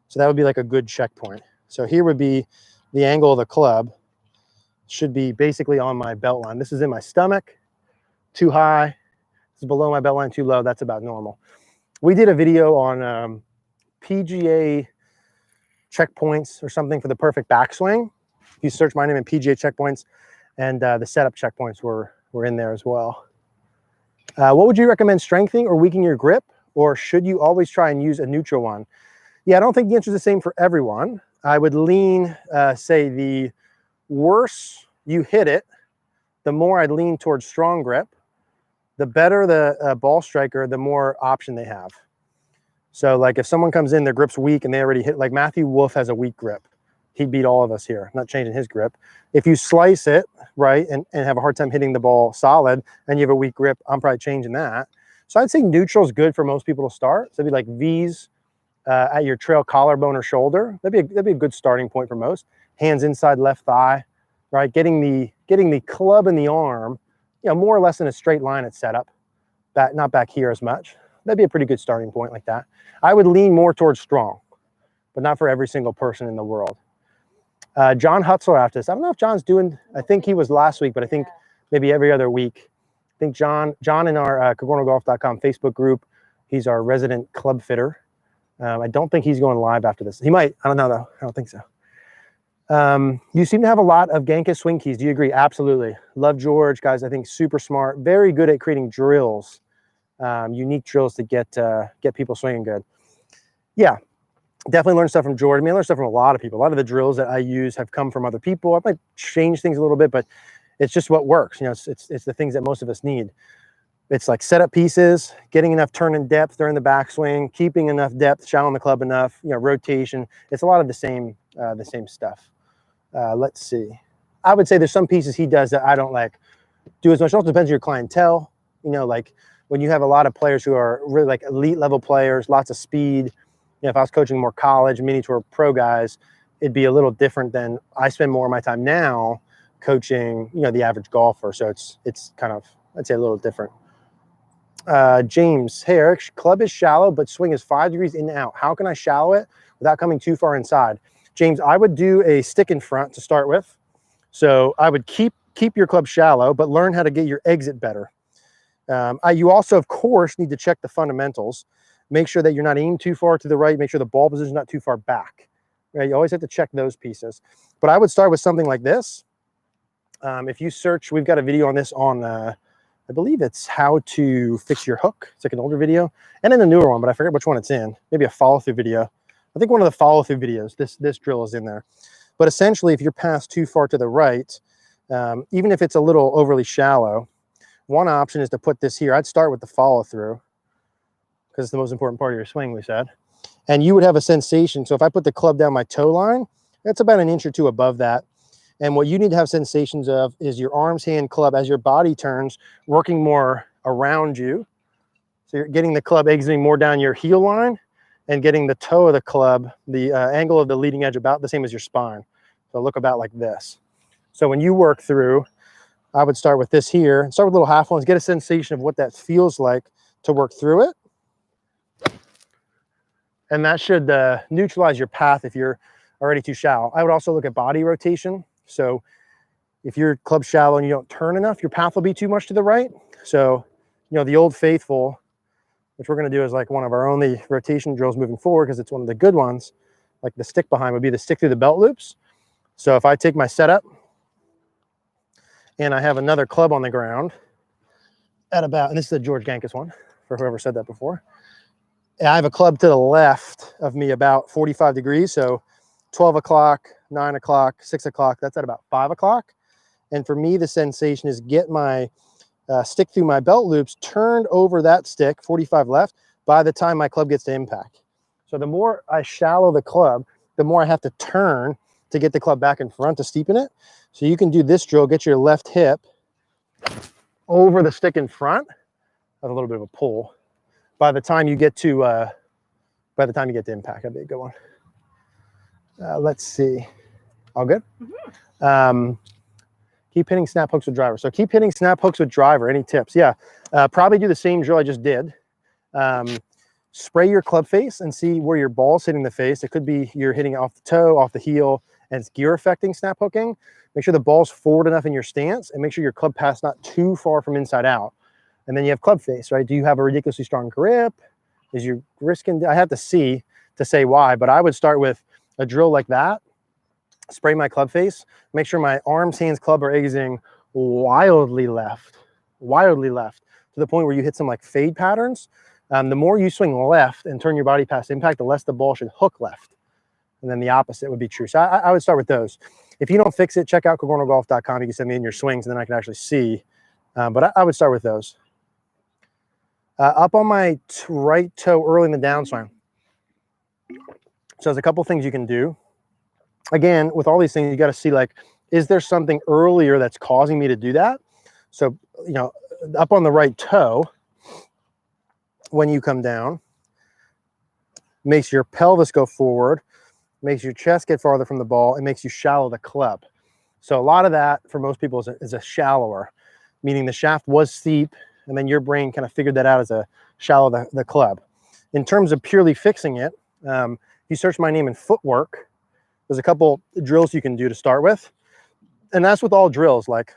So that would be like a good checkpoint. So here would be the angle of the club should be basically on my belt line. This is in my stomach, too high. This is below my belt line, too low. That's about normal. We did a video on PGA checkpoints or something for the perfect backswing. If you search my name in PGA checkpoints, and the setup checkpoints were in there as well. What would you recommend, strengthening or weakening your grip, or should you always try and use a neutral one? Yeah, I don't think the answer is the same for everyone. I would lean, say, the worse you hit it, the more I'd lean towards strong grip. The better the ball striker, the more option they have. So like if someone comes in, their grip's weak and they already hit, like Matthew Wolff has a weak grip. he'd beat all of us here. I'm not changing his grip. If you slice it, right, and have a hard time hitting the ball solid, and you have a weak grip, I'm probably changing that. So I'd say neutral is good for most people to start. So it'd be like V's at your trail collarbone or shoulder. That'd be a good starting point for most. Hands inside left thigh, right? Getting the club in the arm, you know, more or less in a straight line at setup. Not back here as much. That'd be a pretty good starting point like that. I would lean more towards strong, but not for every single person in the world. John Hutzler after this. I don't know if John's doing, I think he was last week, but I think maybe every other week. I think John in our CogornoGolf.com Facebook group, he's our resident club fitter. I don't think he's going live after this. He might. I don't know, though. I don't think so. You seem to have a lot of Gankus swing keys. Do you agree? Absolutely. Love George. Guys, I think super smart. Very good at creating drills, unique drills to get people swinging good. Yeah, definitely learn stuff from George. I mean, I learned stuff from a lot of people. A lot of the drills that I use have come from other people. I might change things a little bit, but it's just what works. You know, it's the things that most of us need. It's like setup pieces, getting enough turn and depth during the backswing, keeping enough depth, shallowing the club enough, you know, rotation. It's a lot of the same stuff. Let's see. I would say there's some pieces he does that I don't like do as much. It also depends on your clientele. You know, like when you have a lot of players who are really like elite level players, lots of speed. You know, if I was coaching more college, mini tour pro guys, it'd be a little different than I spend more of my time now coaching, you know, the average golfer. So it's kind of, I'd say a little different. James, hey Eric, club is shallow, but swing is 5 degrees in and out. How can I shallow it without coming too far inside? James, I would do a stick in front to start with. So I would keep your club shallow, but learn how to get your exit better. You also, of course, need to check the fundamentals. Make sure that you're not aiming too far to the right. Make sure the ball position is not too far back. Right? You always have to check those pieces. But I would start with something like this. If you search, we've got a video on this on, I believe it's how to fix your hook. It's like an older video. And then a newer one, but I forget which one it's in. Maybe a follow-through video. I think one of the follow-through videos, this drill is in there. But essentially, if you're passed too far to the right, even if it's a little overly shallow, one option is to put this here. I'd start with the follow-through because it's the most important part of your swing, we said. And you would have a sensation. So if I put the club down my toe line, that's about an inch or two above that. And what you need to have sensations of is your arms, hand, club as your body turns, working more around you. So you're getting the club exiting more down your heel line and getting the toe of the club, the angle of the leading edge about the same as your spine. So look about like this. So when you work through, I would start with this here and start with little half ones, get a sensation of what that feels like to work through it. And that should neutralize your path if you're already too shallow. I would also look at body rotation. So if your club's shallow and you don't turn enough, your path will be too much to the right. So, you know, the old faithful, which we're going to do as like one of our only rotation drills moving forward because it's one of the good ones, like the stick behind would be the stick through the belt loops. So if I take my setup and I have another club on the ground at about, and this is a George Gankus one for whoever said that before. And I have a club to the left of me about 45 degrees. So 12 o'clock, 9 o'clock, 6 o'clock, that's at about 5 o'clock. And for me, the sensation is get my stick through my belt loops, turned over that stick, 45 left, by the time my club gets to impact. So the more I shallow the club, the more I have to turn to get the club back in front to steepen it. So you can do this drill, get your left hip over the stick in front, have a little bit of a pull. By the time you get to impact, that'd be a good one. Let's see. All good? Mm-hmm. Keep hitting snap hooks with driver. So keep hitting snap hooks with driver. Any tips? Yeah. Probably do the same drill I just did. Spray your club face and see where your ball's hitting the face. It could be you're hitting off the toe, off the heel, and it's gear affecting snap hooking. Make sure the ball's forward enough in your stance and make sure your club path's not too far from inside out. And then you have club face, right? Do you have a ridiculously strong grip? Is your wrist I have to see to say why, but I would start with a drill like that. Spray my club face, make sure my arms, hands, club are exiting wildly left, to the point where you hit some like fade patterns. The more you swing left and turn your body past impact, the less the ball should hook left. And then the opposite would be true. So I would start with those. If you don't fix it, check out CogornoGolf.com. You can send me in your swings and then I can actually see. But I would start with those. Up on my right toe early in the downswing. So there's a couple things you can do. again, with all these things, you got to see, like, is there something earlier that's causing me to do that? So, you know, up on the right toe, when you come down, makes your pelvis go forward, makes your chest get farther from the ball, and makes you shallow the club. So a lot of that for most people is a shallower, meaning the shaft was steep, and then your brain kind of figured that out as a shallow the club. In terms of purely fixing it, if you search my name in footwork, there's a couple drills you can do to start with. And that's with all drills. Like,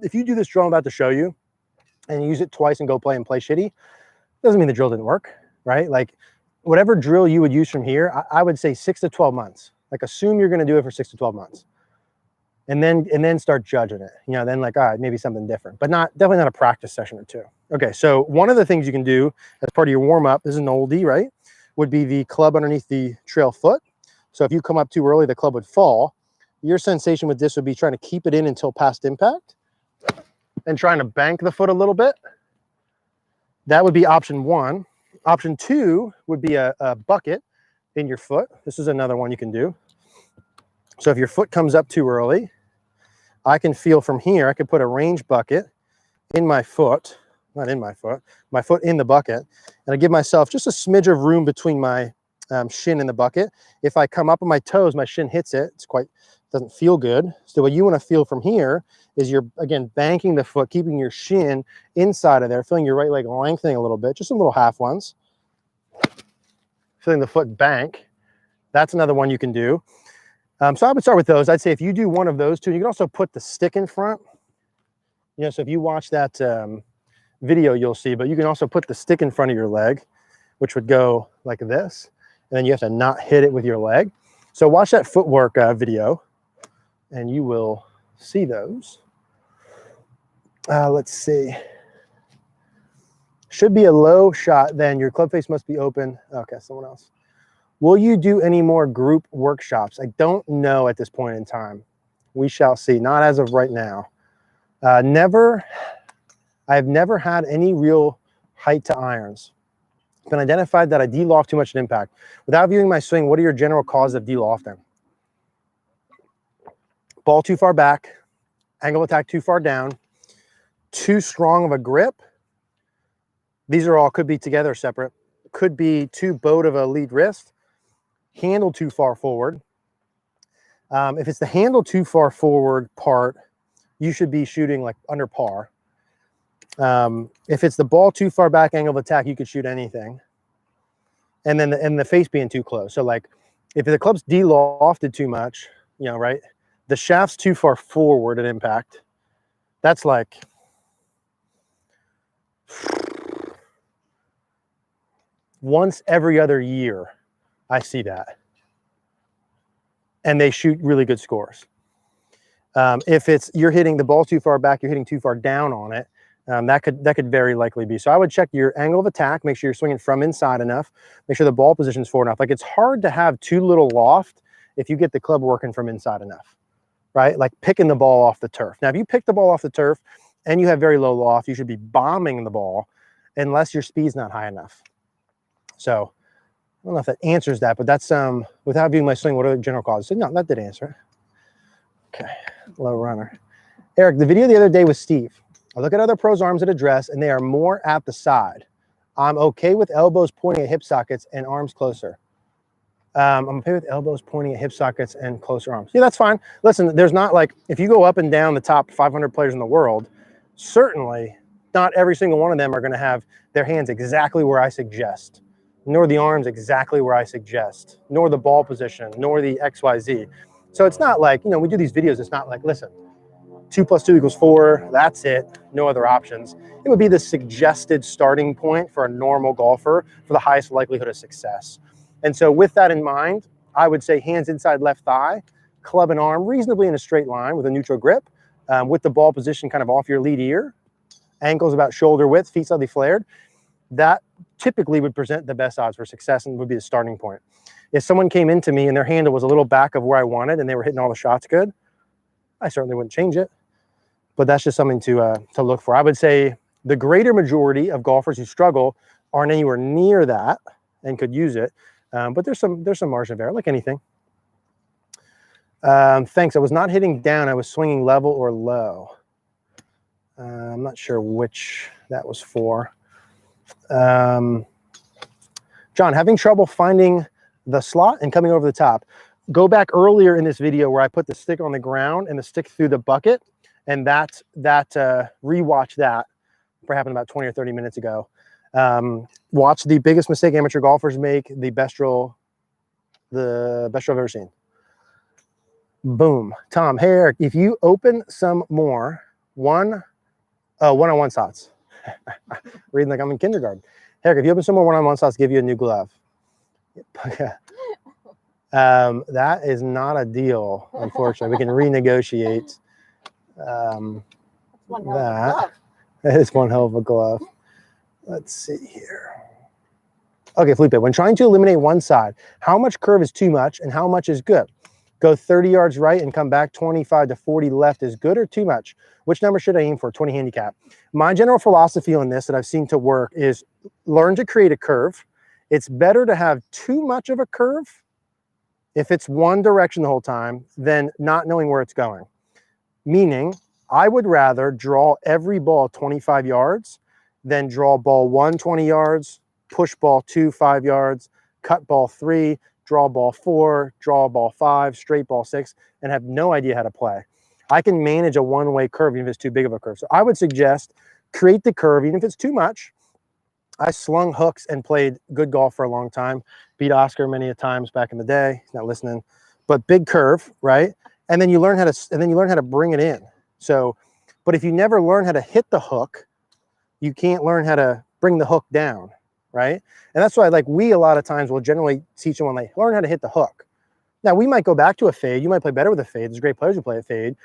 if you do this drill I'm about to show you and you use it twice and go play shitty, doesn't mean the drill didn't work, right? Like, whatever drill you would use from here, I would say 6 to 12 months. Like, assume you're going to do it for 6 to 12 months. And then start judging it. You know, then like, all right, maybe something different, but definitely not a practice session or two. Okay, so one of the things you can do as part of your warm-up, this is an oldie, right? Would be the club underneath the trail foot. So if you come up too early, the club would fall. Your sensation with this would be trying to keep it in until past impact and trying to bank the foot a little bit. That would be option one. Option two would be a bucket in your foot. This is another one you can do. So if your foot comes up too early, I can feel from here, I could put a range bucket in my foot, not in my foot in the bucket, and I give myself just a smidge of room between my shin and the bucket. If I come up on my toes, my shin hits it. Doesn't feel good. So what you want to feel from here is you're, again, banking the foot, keeping your shin inside of there, feeling your right leg lengthening a little bit, just some little half ones. Feeling the foot bank. That's another one you can do. So I would start with those. I'd say if you do one of those two, you can also put the stick in front. You know, so if you watch that video, you'll see, but you can also put the stick in front of your leg, which would go like this. And then you have to not hit it with your leg. So watch that footwork video and you will see those. Let's see. Should be a low shot, then your club face must be open. Okay, someone else. Will you do any more group workshops? I don't know at this point in time. We shall see. Not as of right now. I've never had any real height to irons. It's been identified that I de-loft too much at impact. Without viewing my swing, what are your general causes of de-lofting? Ball too far back, angle of attack too far down, too strong of a grip. These are all, could be together or separate. Could be too bowed of a lead wrist. Handle too far forward. If it's the handle too far forward part, you should be shooting like under par. If it's the ball too far back, angle of attack, you could shoot anything. And then the face being too close. So like, if the club's de-lofted too much, you know, right? The shaft's too far forward at impact. That's like once every other year. I see that. And they shoot really good scores. If you're hitting the ball too far back, you're hitting too far down on it, that could very likely be. So I would check your angle of attack, make sure you're swinging from inside enough, make sure the ball position's forward enough. Like, it's hard to have too little loft if you get the club working from inside enough, right? Like picking the ball off the turf. Now, if you pick the ball off the turf and you have very low loft, you should be bombing the ball unless your speed's not high enough. So I don't know if that answers that, but that's without viewing my swing, what are the general causes? So, no, that did answer it. Okay, low runner. Eric, the video the other day with Steve. I look at other pros' arms at address, and they are more at the side. I'm okay with elbows pointing at hip sockets and arms closer. I'm okay with elbows pointing at hip sockets and closer arms. Yeah, that's fine. Listen, there's not like, if you go up and down the top 500 players in the world, certainly not every single one of them are going to have their hands exactly where I suggest, nor the arms exactly where I suggest, nor the ball position, nor the XYZ. So it's not like, you know, we do these videos, it's not like, listen, 2 + 2 = 4, that's it, no other options. It would be the suggested starting point for a normal golfer for the highest likelihood of success. And so with that in mind, I would say hands inside left thigh, club and arm reasonably in a straight line with a neutral grip, with the ball position kind of off your lead ear, ankles about shoulder width, feet slightly flared. That typically would present the best odds for success and would be the starting point. If someone came into me and their handle was a little back of where I wanted and they were hitting all the shots good, I certainly wouldn't change it. But that's just something to look for. I would say the greater majority of golfers who struggle aren't anywhere near that and could use it. But there's some margin of error, like anything. Thanks. I was not hitting down. I was swinging level or low. I'm not sure which that was for. John, having trouble finding the slot and coming over the top. Go back earlier in this video where I put the stick on the ground and the stick through the bucket, and rewatch that. Probably happened about 20 or 30 minutes ago. Watch the biggest mistake amateur golfers make, the best drill I've ever seen. Boom. Tom, hey Eric, if you open some more one-on-one shots. Reading like I'm in kindergarten. Eric, if you open some more one-on-one shots, give you a new glove. That is not a deal, unfortunately. We can renegotiate that. That is one hell of a glove. Let's see here. Okay, Felipe, when trying to eliminate one side, how much curve is too much and how much is good? Go 30 yards right and come back 25 to 40 left is good or too much? Which number should I aim for? 20 handicap. My general philosophy on this that I've seen to work is learn to create a curve. It's better to have too much of a curve if it's one direction the whole time than not knowing where it's going. Meaning, I would rather draw every ball 25 yards than draw ball 1 20 yards, push ball 2 5 yards, cut ball 3, draw ball 4, draw ball 5, straight ball 6, and have no idea how to play. I can manage a one-way curve even if it's too big of a curve. So I would suggest create the curve even if it's too much. I slung hooks and played good golf for a long time. Beat Oscar many a times back in the day. He's not listening. But big curve, right? And then you learn how to bring it in. So, but if you never learn how to hit the hook, you can't learn how to bring the hook down, right? And that's why, like, we a lot of times will generally teach someone, like, learn how to hit the hook. Now, we might go back to a fade. You might play better with a fade. There's great players who play a fade,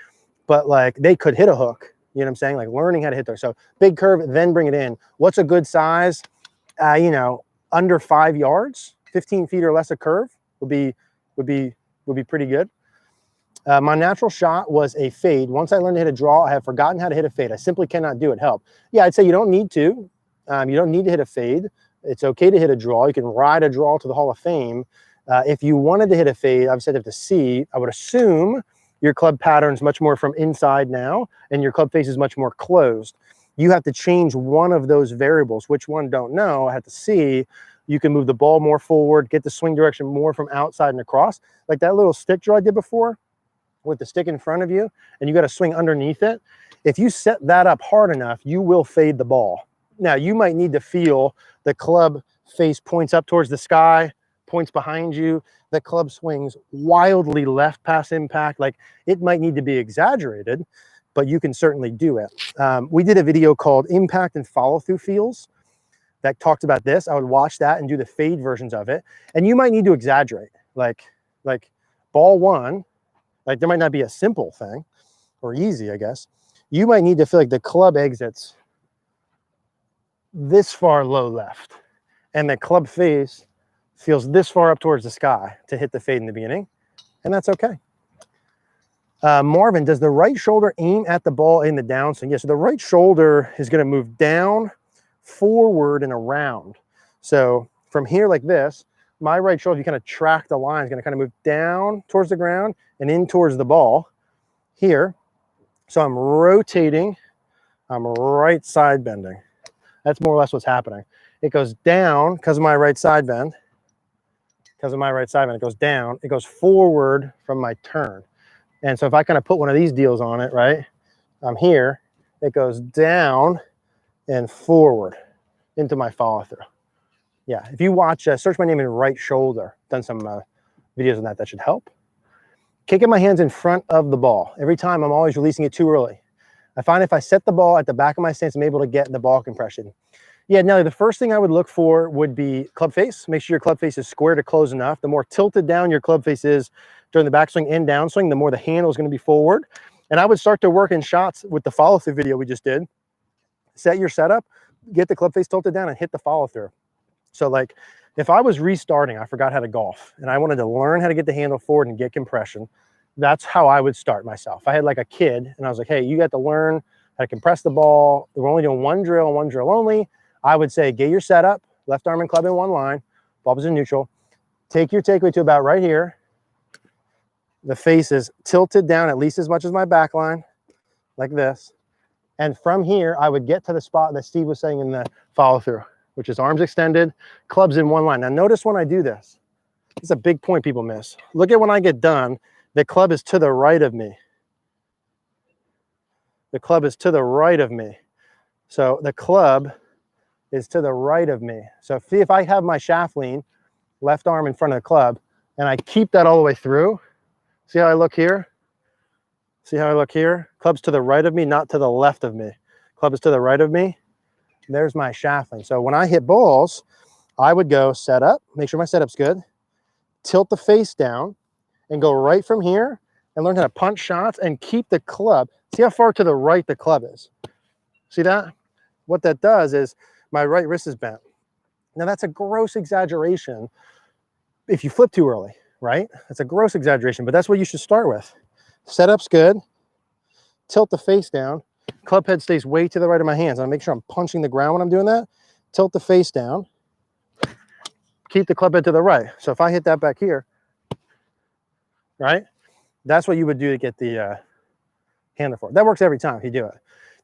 but like they could hit a hook. You know what I'm saying? Like learning how to hit there. So big curve, then bring it in. What's a good size? You know, under 5 yards, 15 feet or less of curve would be pretty good. My natural shot was a fade. Once I learned to hit a draw, I have forgotten how to hit a fade. I simply cannot do it. Help. Yeah, I'd say you don't need to. You don't need to hit a fade. It's okay to hit a draw. You can ride a draw to the Hall of Fame. If you wanted to hit a fade, I've said it to C. I would assume your club pattern's much more from inside now, and your club face is much more closed. You have to change one of those variables. Which one, don't know. I have to see. You can move the ball more forward, get the swing direction more from outside and across. Like that little stick draw I did before with the stick in front of you, and you got to swing underneath it. If you set that up hard enough, you will fade the ball. Now, you might need to feel the club face points up towards the sky, points behind you. The club swings wildly left past impact. Like it might need to be exaggerated, but you can certainly do it. We did a video called Impact and Follow Through Feels that talked about this. I would watch that and do the fade versions of it. And you might need to exaggerate. Like ball one, like there might not be a simple thing or easy, I guess. You might need to feel like the club exits this far low left and the club face feels this far up towards the sky to hit the fade in the beginning, and that's okay. Marvin, does the right shoulder aim at the ball in the downswing? Yes, so the right shoulder is going to move down, forward, and around. So from here like this, my right shoulder, if you kind of track the line, is going to kind of move down towards the ground and in towards the ball here. So I'm rotating, I'm right side bending. That's more or less what's happening. It goes down because of my right side bend. Because of my right side bend, it goes down. It goes forward from my turn. And so if I kind of put one of these deals on it, right, I'm here. It goes down and forward into my follow through. Yeah, if you watch, search my name in right shoulder. Done some videos on that. That should help. Kicking my hands in front of the ball. Every time I'm always releasing it too early. I find if I set the ball at the back of my stance, I'm able to get the ball compression. Yeah, Nelly, the first thing I would look for would be club face. Make sure your club face is square to close enough. The more tilted down your club face is during the backswing and downswing, the more the handle is going to be forward. And I would start to work in shots with the follow through video we just did. Set your setup, get the club face tilted down and hit the follow through. So like if I was restarting, I forgot how to golf and I wanted to learn how to get the handle forward and get compression. That's how I would start myself. I had like a kid and I was like, hey, you got to learn how to compress the ball. We're only doing one drill and one drill only. I would say get your setup, left arm and club in one line, ball is in neutral. Take your takeaway to about right here. The face is tilted down at least as much as my back line, like this. And from here, I would get to the spot that Steve was saying in the follow through, which is arms extended, clubs in one line. Now notice when I do this, it's a big point people miss. Look at when I get done, the club is to the right of me. The club is to the right of me. So the club is to the right of me. So see if I have my shaft lean, left arm in front of the club, and I keep that all the way through. See how I look here? See how I look here? Club's to the right of me, not to the left of me. Club is to the right of me. There's my shaft lean. So when I hit balls, I would go set up, make sure my setup's good, tilt the face down, and go right from here and learn how to punch shots and keep the club. See how far to the right the club is? See that? What that does is my right wrist is bent. Now that's a gross exaggeration if you flip too early, right? That's a gross exaggeration, but that's what you should start with. Setup's good. Tilt the face down. Club head stays way to the right of my hands. I make sure I'm punching the ground when I'm doing that. Tilt the face down. Keep the club head to the right. So if I hit that back here, right? That's what you would do to get the handle for it. That works every time if you do it.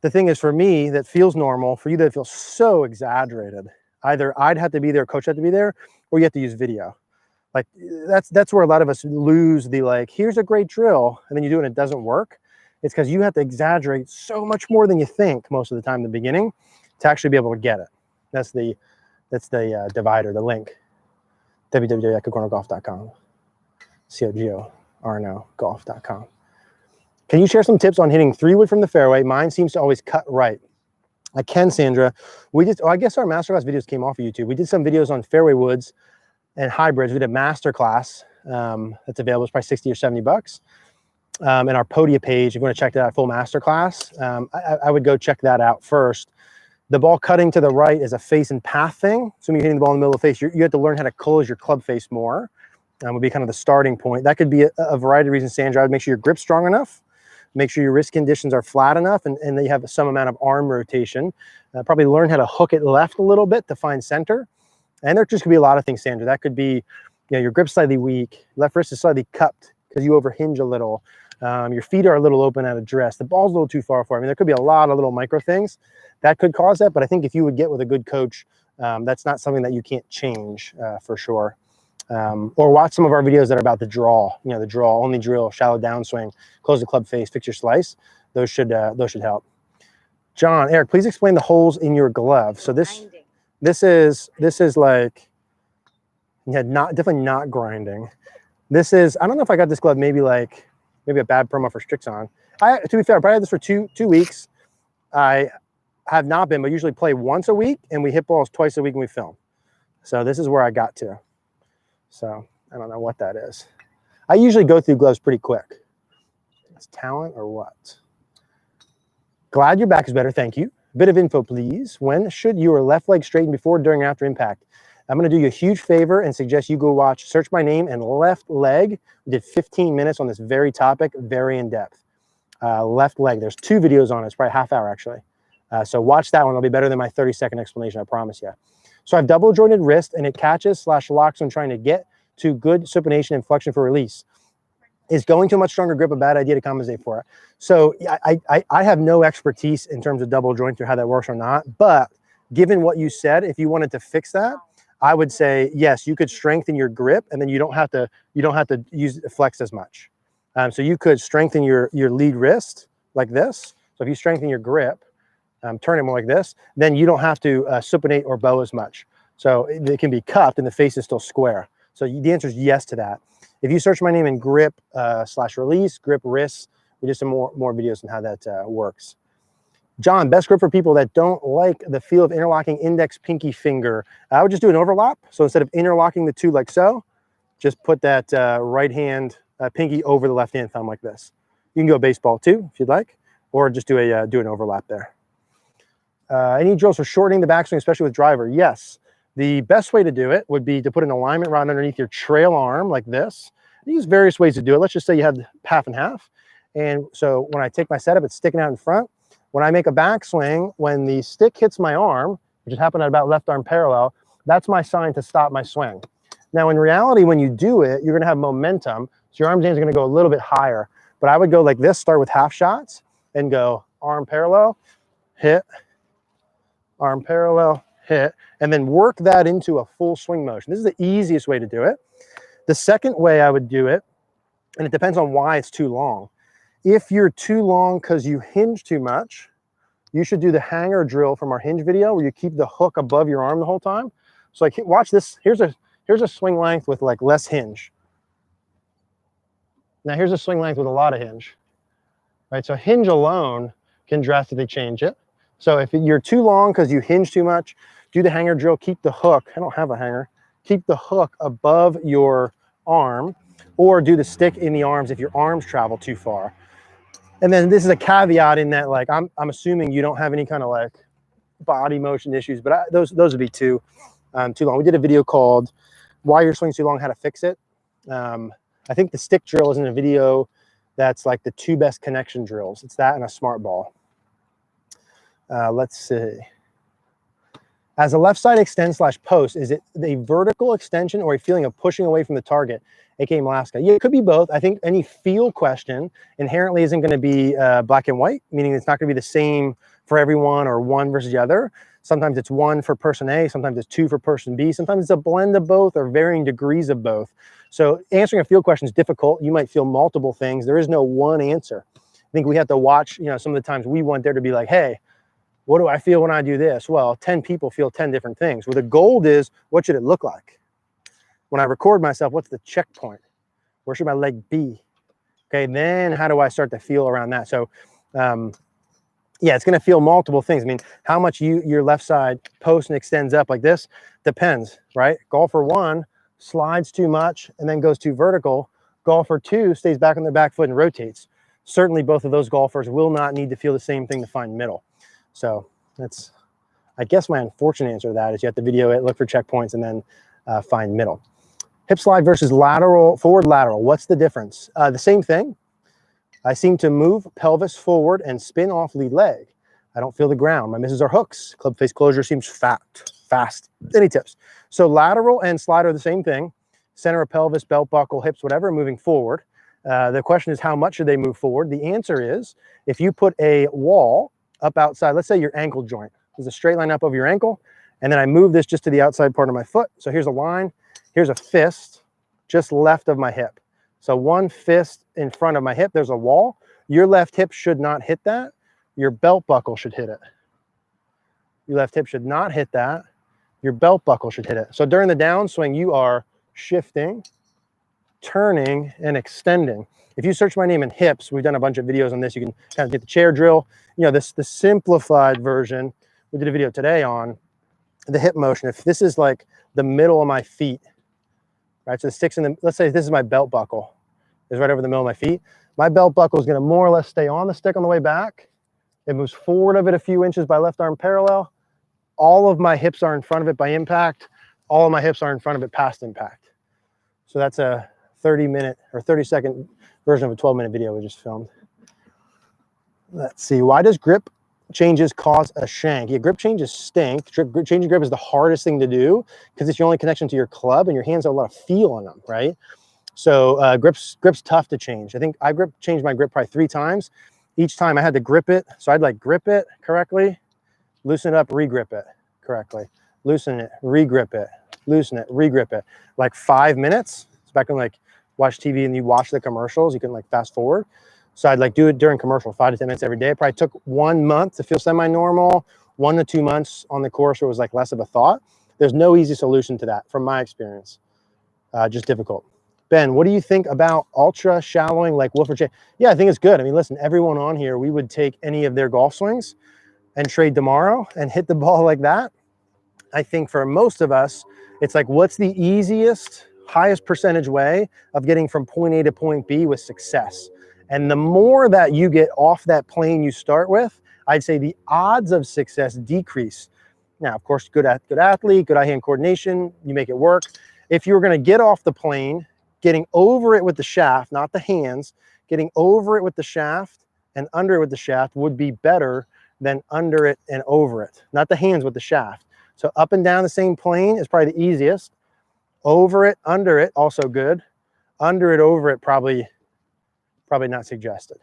The thing is, for me, that feels normal. For you, that feels so exaggerated. Either I'd have to be there, coach had to be there, or you have to use video. Like that's where a lot of us lose the like, here's a great drill, and then you do it and it doesn't work. It's because you have to exaggerate so much more than you think most of the time in the beginning to actually be able to get it. That's the divider, the link. www.cogornogolf.com. COGORNO-golf.com. Can you share some tips on hitting 3-wood from the fairway? Mine seems to always cut right. I can, Sandra. We did, I guess our masterclass videos came off of YouTube. We did some videos on fairway woods and hybrids. We did a masterclass that's available. It's probably 60 or 70 bucks. In our Podia page, if you want to check that out, full masterclass, I would go check that out first. The ball cutting to the right is a face and path thing. So when you're hitting the ball in the middle of the face, you have to learn how to close your club face more. Would be kind of the starting point. That could be a variety of reasons, Sandra. I would make sure your grip's strong enough, make sure your wrist conditions are flat enough, and that you have some amount of arm rotation. Probably learn how to hook it left a little bit to find center. And there just could be a lot of things, Sandra. That could be, your grip's slightly weak, left wrist is slightly cupped because you overhinge a little. Your feet are a little open at address. The ball's a little too far for it. I mean, there could be a lot of little micro things that could cause that. But I think if you would get with a good coach, that's not something that you can't change for sure. Or watch some of our videos that are about the draw. The draw, only drill, shallow downswing, close the club face, fix your slice. Those should help. John, Eric, please explain the holes in your glove. So this is like, definitely not grinding. This is, I don't know if I got this glove maybe a bad promo for Strixon. To be fair, I probably had this for two weeks. I have not been, but usually play once a week, and we hit balls twice a week when we film. So this is where I got to. So I don't know what that is. I usually go through gloves pretty quick. It's talent or what? Glad your back is better, thank you. Bit of info, please. When should your left leg straighten before, during, and after impact? I'm going to do you a huge favor and suggest you go watch Search My Name and Left Leg. We did 15 minutes on this very topic, very in depth. Left leg, there's 2 videos on it. It's probably a half hour actually. So watch that one. It'll be better than my 30-second explanation, I promise you. So I have double jointed wrist and it catches/locks when trying to get to good supination and flexion for release. Is going to a much stronger grip a bad idea to compensate for it? So I have no expertise in terms of double joint or how that works or not, but given what you said, if you wanted to fix that, I would say, yes, you could strengthen your grip and then you don't have to use flex as much. So you could strengthen your lead wrist like this. So if you strengthen your grip, turn it more like this, then you don't have to supinate or bow as much. So it can be cupped and the face is still square. So the answer is yes to that. If you search my name in grip /release, grip wrists, we did some more videos on how that works. John, best grip for people that don't like the feel of interlocking index pinky finger. I would just do an overlap. So instead of interlocking the two like so, just put that right hand pinky over the left hand thumb like this. You can go baseball too if you'd like, or just do an overlap there. Any drills for shortening the backswing, especially with driver? Yes. The best way to do it would be to put an alignment rod underneath your trail arm like this. Use various ways to do it. Let's just say you have half and half. And so when I take my setup, it's sticking out in front. When I make a backswing, when the stick hits my arm, which has happened at about left arm parallel, that's my sign to stop my swing. Now, in reality, when you do it, you're going to have momentum. So your arms and hands are going to go a little bit higher, but I would go like this, start with half shots and go arm parallel, hit, arm parallel, hit, and then work that into a full swing motion. This is the easiest way to do it. The second way I would do it, and it depends on why it's too long. If you're too long because you hinge too much, you should do the hanger drill from our hinge video where you keep the hook above your arm the whole time. So like, watch this. Here's a swing length with like less hinge. Now here's a swing length with a lot of hinge, right? So hinge alone can drastically change it. So if you're too long because you hinge too much, do the hanger drill, keep the hook. I don't have a hanger. Keep the hook above your arm, or do the stick in the arms if your arms travel too far. And then this is a caveat in that, like, I'm assuming you don't have any kind of like body motion issues, but those would be too long. We did a video called "Why Your Swing's Too Long, How to Fix It." I think the stick drill is in a video that's like the 2 best connection drills. It's that and a smart ball. Let's see. As a left side extend / post, is it a vertical extension or a feeling of pushing away from the target, aka Alaska? Yeah, it could be both. I think any feel question inherently isn't going to be black and white, meaning it's not going to be the same for everyone or one versus the other. Sometimes it's 1 for person A, sometimes it's 2 for person B, sometimes it's a blend of both or varying degrees of both. So answering a field question is difficult. You might feel multiple things. There is no one answer. I think we have to watch, you know, some of the times we want there to be like, hey, what do I feel when I do this? Well, 10 people feel 10 different things. Well, the goal is, what should it look like? When I record myself, what's the checkpoint? Where should my leg be? Okay, then how do I start to feel around that? So, yeah, it's going to feel multiple things. I mean, how much your left side posts and extends up like this depends, right? Golfer 1 slides too much and then goes too vertical. Golfer 2 stays back on their back foot and rotates. Certainly, both of those golfers will not need to feel the same thing to find middle. So that's, I guess, my unfortunate answer to that is you have to video it, look for checkpoints, and then find middle. Hip slide versus lateral, forward lateral. What's the difference? The same thing. I seem to move pelvis forward and spin off lead leg. I don't feel the ground. My misses are hooks. Club face closure seems fast. Any tips? So lateral and slide are the same thing. Center of pelvis, belt buckle, hips, whatever, moving forward. The question is, how much should they move forward? The answer is, if you put a wall up outside, let's say your ankle joint is a straight line up over your ankle, and then I move this just to the outside part of my foot. So here's a line, here's a fist just left of my hip. So 1 fist in front of my hip, there's a wall. Your left hip should not hit that. Your belt buckle should hit it. Your left hip should not hit that. Your belt buckle should hit it. So during the downswing, you are shifting, turning, and extending. If you search my name in hips, we've done a bunch of videos on this. You can kind of get the chair drill. You know, the simplified version. We did a video today on the hip motion. If this is like the middle of my feet, right? So the sticks in the, let's say this is my belt buckle, is right over the middle of my feet. My belt buckle is going to more or less stay on the stick on the way back. It moves forward of it a few inches by left arm parallel. All of my hips are in front of it by impact. All of my hips are in front of it past impact. So that's a 30-minute or 30-second version of a 12-minute video we just filmed. Let's see. Why does grip changes cause a shank? Yeah, grip changes stink. Changing grip is the hardest thing to do because it's your only connection to your club, and your hands have a lot of feel on them, right? So grip's tough to change. I think I changed my grip probably 3 times. Each time I had to grip it. So I'd like grip it correctly, loosen it up, re-grip it correctly, loosen it, re-grip it, loosen it, re-grip it. Like 5 minutes. It's back when like watch TV and you watch the commercials, you can like fast forward. So I'd like do it during commercial, 5 to 10 minutes every day. It probably took 1 month to feel semi-normal, 1 to 2 months on the course where it was like less of a thought. There's no easy solution to that from my experience. Just difficult. Ben, what do you think about ultra shallowing like Wilfred J? Yeah, I think it's good. I mean, listen, everyone on here, we would take any of their golf swings and trade tomorrow and hit the ball like that. I think for most of us, it's like, what's the easiest, highest percentage way of getting from point A to point B with success? And the more that you get off that plane you start with, I'd say the odds of success decrease. Now, of course, good athlete, good eye-hand coordination, you make it work. If you were going to get off the plane, getting over it with the shaft, not the hands, getting over it with the shaft and under it with the shaft would be better than under it and over it, not the hands with the shaft. So up and down the same plane is probably the easiest. Over it, under it, also good. Under it, over it, probably not suggested.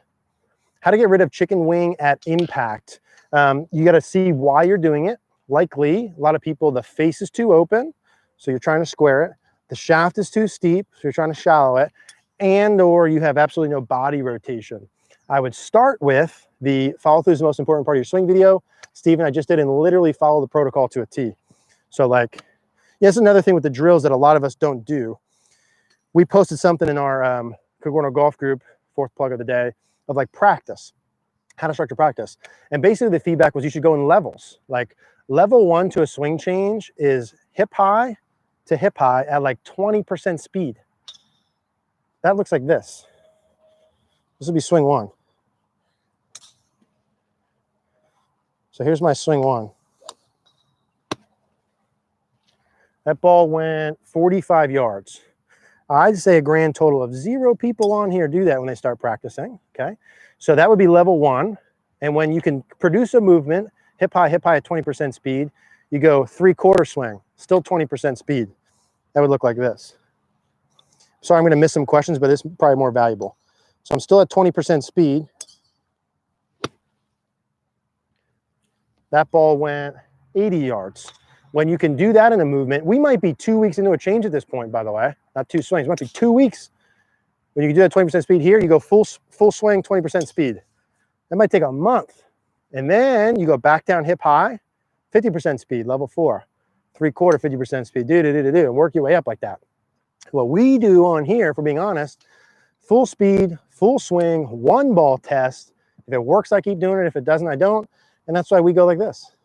How to get rid of chicken wing at impact. You got to see why you're doing it. Likely, a lot of people, the face is too open, so you're trying to square it. The shaft is too steep, so you're trying to shallow it. And or you have absolutely no body rotation. I would start with the follow through is the most important part of your swing video. Steven, I just did and literally follow the protocol to a T. So like, yeah, that's another thing with the drills that a lot of us don't do. We posted something in our Cogorno Golf group, fourth plug of the day, of like practice, how to structure practice. And basically the feedback was you should go in levels. Like level 1 to a swing change is hip high to hip high at like 20% speed. That looks like this. This would be swing 1. So here's my swing 1. That ball went 45 yards. I'd say a grand total of 0 people on here do that when they start practicing, okay? So that would be level 1. And when you can produce a movement, hip high at 20% speed, you go 3/4 swing, still 20% speed. That would look like this. Sorry, I'm gonna miss some questions, but this is probably more valuable. So I'm still at 20% speed. That ball went 80 yards. When you can do that in a movement, we might be 2 weeks into a change at this point, by the way, not 2 swings, it might be 2 weeks. When you can do that 20% speed here, you go full swing, 20% speed. That might take a month. And then you go back down hip high, 50% speed, level 4, 3/4, 50% speed, and work your way up like that. What we do on here, for being honest, full speed, full swing, 1 ball test. If it works, I keep doing it. If it doesn't, I don't. And that's why we go like this.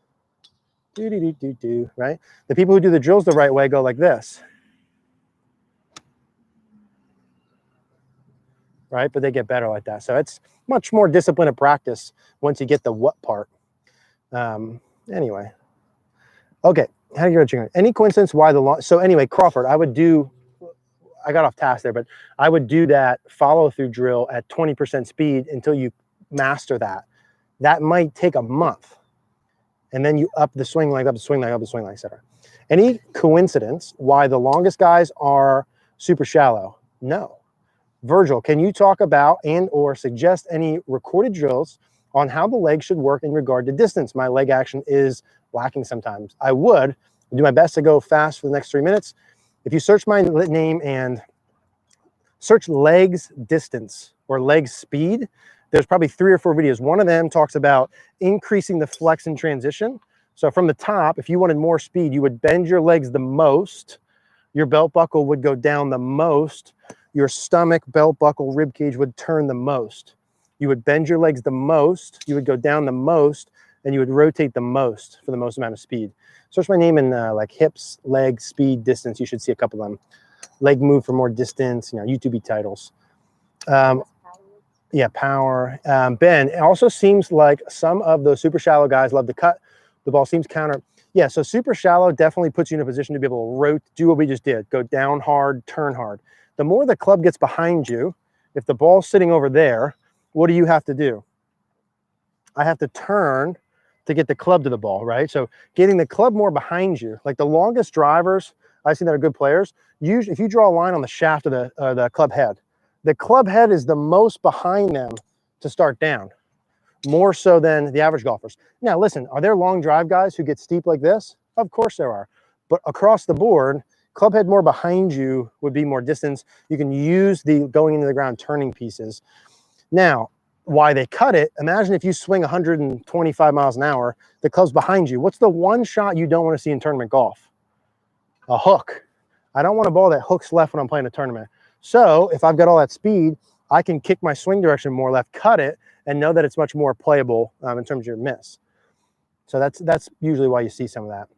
Right? The people who do the drills the right way go like this. Right? But they get better like that. So it's much more discipline of practice once you get the what part. Anyway. Okay. How do you get any coincidence why the long? So anyway, Crawford, I got off task there, but I would do that follow through drill at 20% speed until you master that. That might take a month. And then you up the swing leg, up the swing leg, up the swing leg, etc. Any coincidence why the longest guys are super shallow? No. Virgil, can you talk about and or suggest any recorded drills on how the leg should work in regard to distance? My leg action is lacking sometimes. I would do my best to go fast for the next 3 minutes. If you search my name and search legs distance or leg speed, there's probably 3 or 4 videos. One of them talks about increasing the flex in transition. So from the top, if you wanted more speed, you would bend your legs the most. Your belt buckle would go down the most. Your stomach, belt buckle, rib cage would turn the most. You would bend your legs the most. You would go down the most, and you would rotate the most for the most amount of speed. Search my name in like hips, legs, speed, distance. You should see a couple of them. Leg move for more distance. You know, YouTube titles. Yeah, power. Ben, it also seems like some of those super shallow guys love to cut. The ball seems counter. Yeah, so super shallow definitely puts you in a position to be able to do what we just did. Go down hard, turn hard. The more the club gets behind you, if the ball's sitting over there, what do you have to do? I have to turn to get the club to the ball, right? So getting the club more behind you, like the longest drivers, I've seen that are good players. Usually, if you draw a line on the shaft of the club head, the club head is the most behind them to start down, more so than the average golfers. Now, listen, are there long drive guys who get steep like this? Of course there are. But across the board, club head more behind you would be more distance. You can use the going into the ground turning pieces. Now, why they cut it, imagine if you swing 125 miles an hour, the club's behind you. What's the one shot you don't want to see in tournament golf? A hook. I don't want a ball that hooks left when I'm playing a tournament. So if I've got all that speed, I can kick my swing direction more left, cut it, and know that it's much more playable in terms of your miss. So that's usually why you see some of that.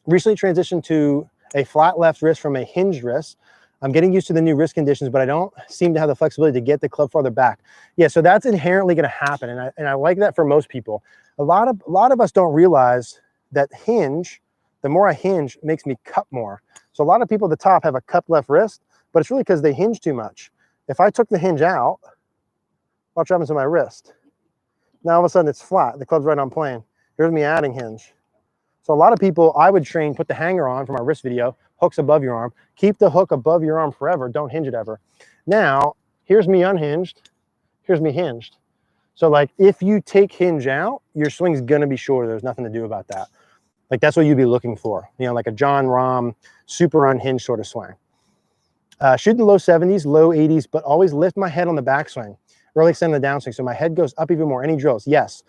Recently transitioned to a flat left wrist from a hinged wrist. I'm getting used to the new wrist conditions, but I don't seem to have the flexibility to get the club farther back. Yeah, so that's inherently going to happen, and I like that for most people. A lot of us don't realize that hinge, the more I hinge, makes me cut more. So a lot of people at the top have a cupped left wrist, but it's really because they hinge too much. If I took the hinge out, watch what happens to my wrist. Now all of a sudden it's flat. The club's right on plane. Here's me adding hinge. So a lot of people, I would train, put the hanger on from our wrist video, hook's above your arm. Keep the hook above your arm forever. Don't hinge it ever. Now, here's me unhinged. Here's me hinged. So like if you take hinge out, your swing's gonna be shorter. There's nothing to do about that. Like that's what you'd be looking for. You know, like a John Rahm, super unhinged sort of swing. Shoot in the low 70s, low 80s, but always lift my head on the backswing. Early extend the downswing, so my head goes up even more. Any drills? Yes.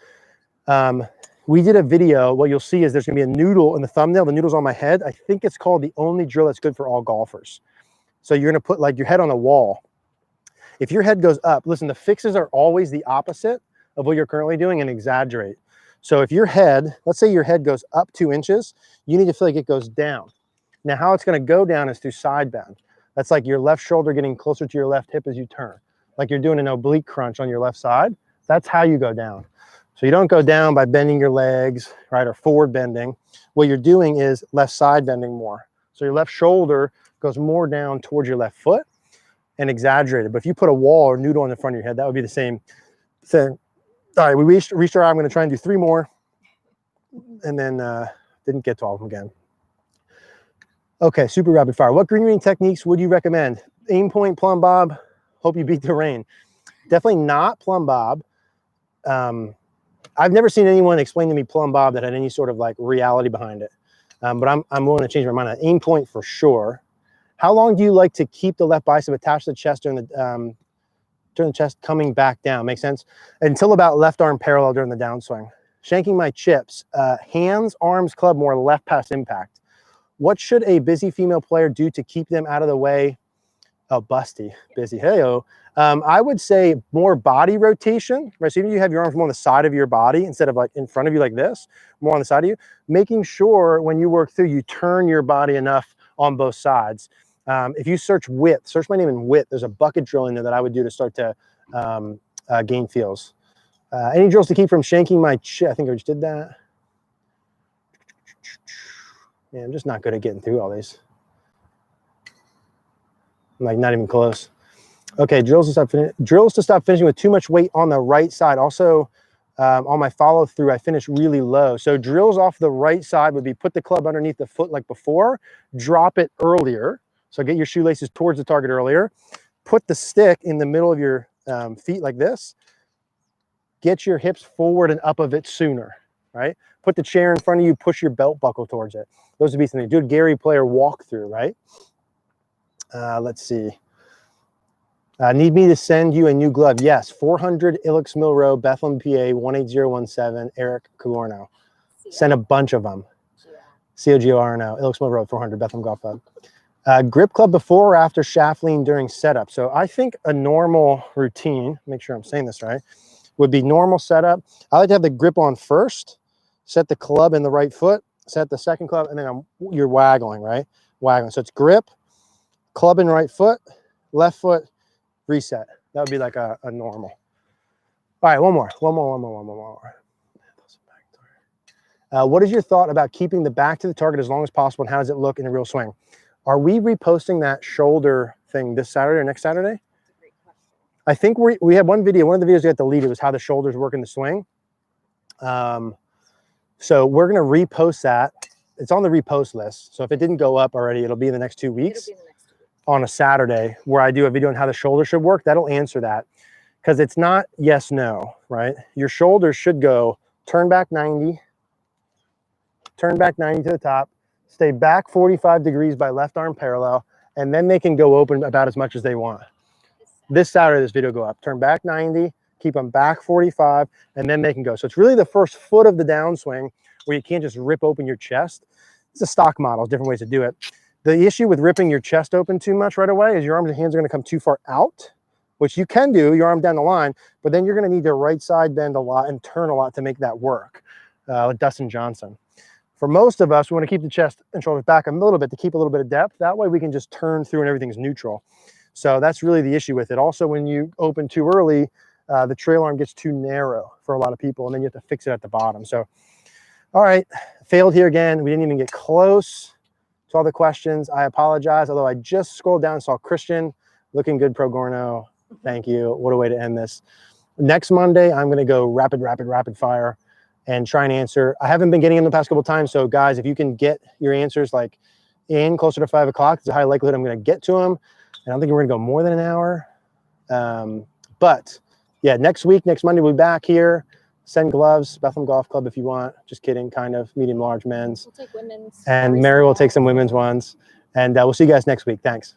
We did a video. What you'll see is there's gonna be a noodle in the thumbnail. The noodle's on my head. I think it's called the only drill that's good for all golfers. So you're gonna put like your head on a wall. If your head goes up, listen, the fixes are always the opposite of what you're currently doing and exaggerate. So if your head, let's say your head goes up 2 inches, you need to feel like it goes down. Now how it's gonna go down is through side bend. That's like your left shoulder getting closer to your left hip as you turn. Like you're doing an oblique crunch on your left side. That's how you go down. So you don't go down by bending your legs, right, or forward bending. What you're doing is left side bending more. So your left shoulder goes more down towards your left foot and exaggerated. But if you put a wall or noodle on the front of your head, that would be the same thing. All right, we reached our, I'm gonna try and do 3 more and then didn't get to all of them again. Okay, super rapid fire. What green reading techniques would you recommend? Aim point, plumb bob, hope you beat the rain. Definitely not plumb bob. I've never seen anyone explain to me plumb bob that had any sort of like reality behind it. But I'm willing to change my mind on aim point for sure. How long do you like to keep the left bicep attached to the chest during the chest coming back down? Makes sense? Until about left arm parallel during the downswing. Shanking my chips, hands, arms, club more left past impact. What should a busy female player do to keep them out of the way? Oh, busty, busy, hey-o. I would say more body rotation, right? So even if you have your arms more on the side of your body instead of like in front of you like this, more on the side of you, making sure when you work through, you turn your body enough on both sides. If you search width, search my name in width, there's a bucket drill in there that I would do to start to gain feels. Any drills to keep from shanking my chip? I think I just did that. Yeah, I'm just not good at getting through all these. I'm like not even close. Okay, drills to stop finishing with too much weight on the right side. Also, on my follow through, I finish really low. So drills off the right side would be put the club underneath the foot like before, drop it earlier. So get your shoelaces towards the target earlier. Put the stick in the middle of your feet like this. Get your hips forward and up of it sooner, right? Put the chair in front of you, push your belt buckle towards it. Those would be something. Do a Gary Player walkthrough, right? Let's see. Need me to send you a new glove? Yes. 400 Ilex Mill Road, Bethlehem, PA, 18017, Eric Cogorno. Send a bunch of them. C-O-G-O-R-N-O, Ilex Mill Road, 400, Bethlehem Golf Club. Grip club before or after shaft lean during setup. So I think a normal routine, make sure I'm saying this right, would be normal setup. I like to have the grip on first, set the club in the right foot, set the second club, and then you're waggling, right? Waggling. So it's grip, club in right foot, left foot, reset. That would be like a normal. All right, one more. What is your thought about keeping the back to the target as long as possible, and how does it look in a real swing? Are we reposting that shoulder thing this Saturday or next Saturday? I think we had one video. One of the videos we had deleted was how the shoulders work in the swing. So we're going to repost that. It's on the repost list. So if it didn't go up already, it'll be in the next 2 weeks on a Saturday where I do a video on how the shoulder should work. That'll answer that because it's not yes, no, right? Your shoulders should go turn back 90 to the top, stay back 45 degrees by left arm parallel, and then they can go open about as much as they want. This Saturday, this video go up, turn back 90, keep them back 45, and then they can go. So it's really the first foot of the downswing where you can't just rip open your chest. It's a stock model, different ways to do it. The issue with ripping your chest open too much right away is your arms and hands are going to come too far out, which you can do, your arm down the line, but then you're going to need to right side bend a lot and turn a lot to make that work, like Dustin Johnson. For most of us, we want to keep the chest and shoulders back a little bit to keep a little bit of depth. That way we can just turn through and everything's neutral. So that's really the issue with it. Also, when you open too early, the trail arm gets too narrow for a lot of people, and then you have to fix it at the bottom. So, all right, failed here again. We didn't even get close to all the questions. I apologize, although I just scrolled down and saw Christian. Looking good, Cogorno. Thank you. What a way to end this. Next Monday, I'm going to go rapid fire and try and answer. I haven't been getting them the past couple of times, so guys, if you can get your answers like in closer to 5 o'clock. There's a high likelihood I'm going to get to them. I don't think we're going to go more than an hour. But yeah, next Monday, we'll be back here. Send gloves, Bethlehem Golf Club if you want. Just kidding, kind of medium, large men's. We'll take women's. And Mary will take some women's ones. And we'll see you guys next week. Thanks.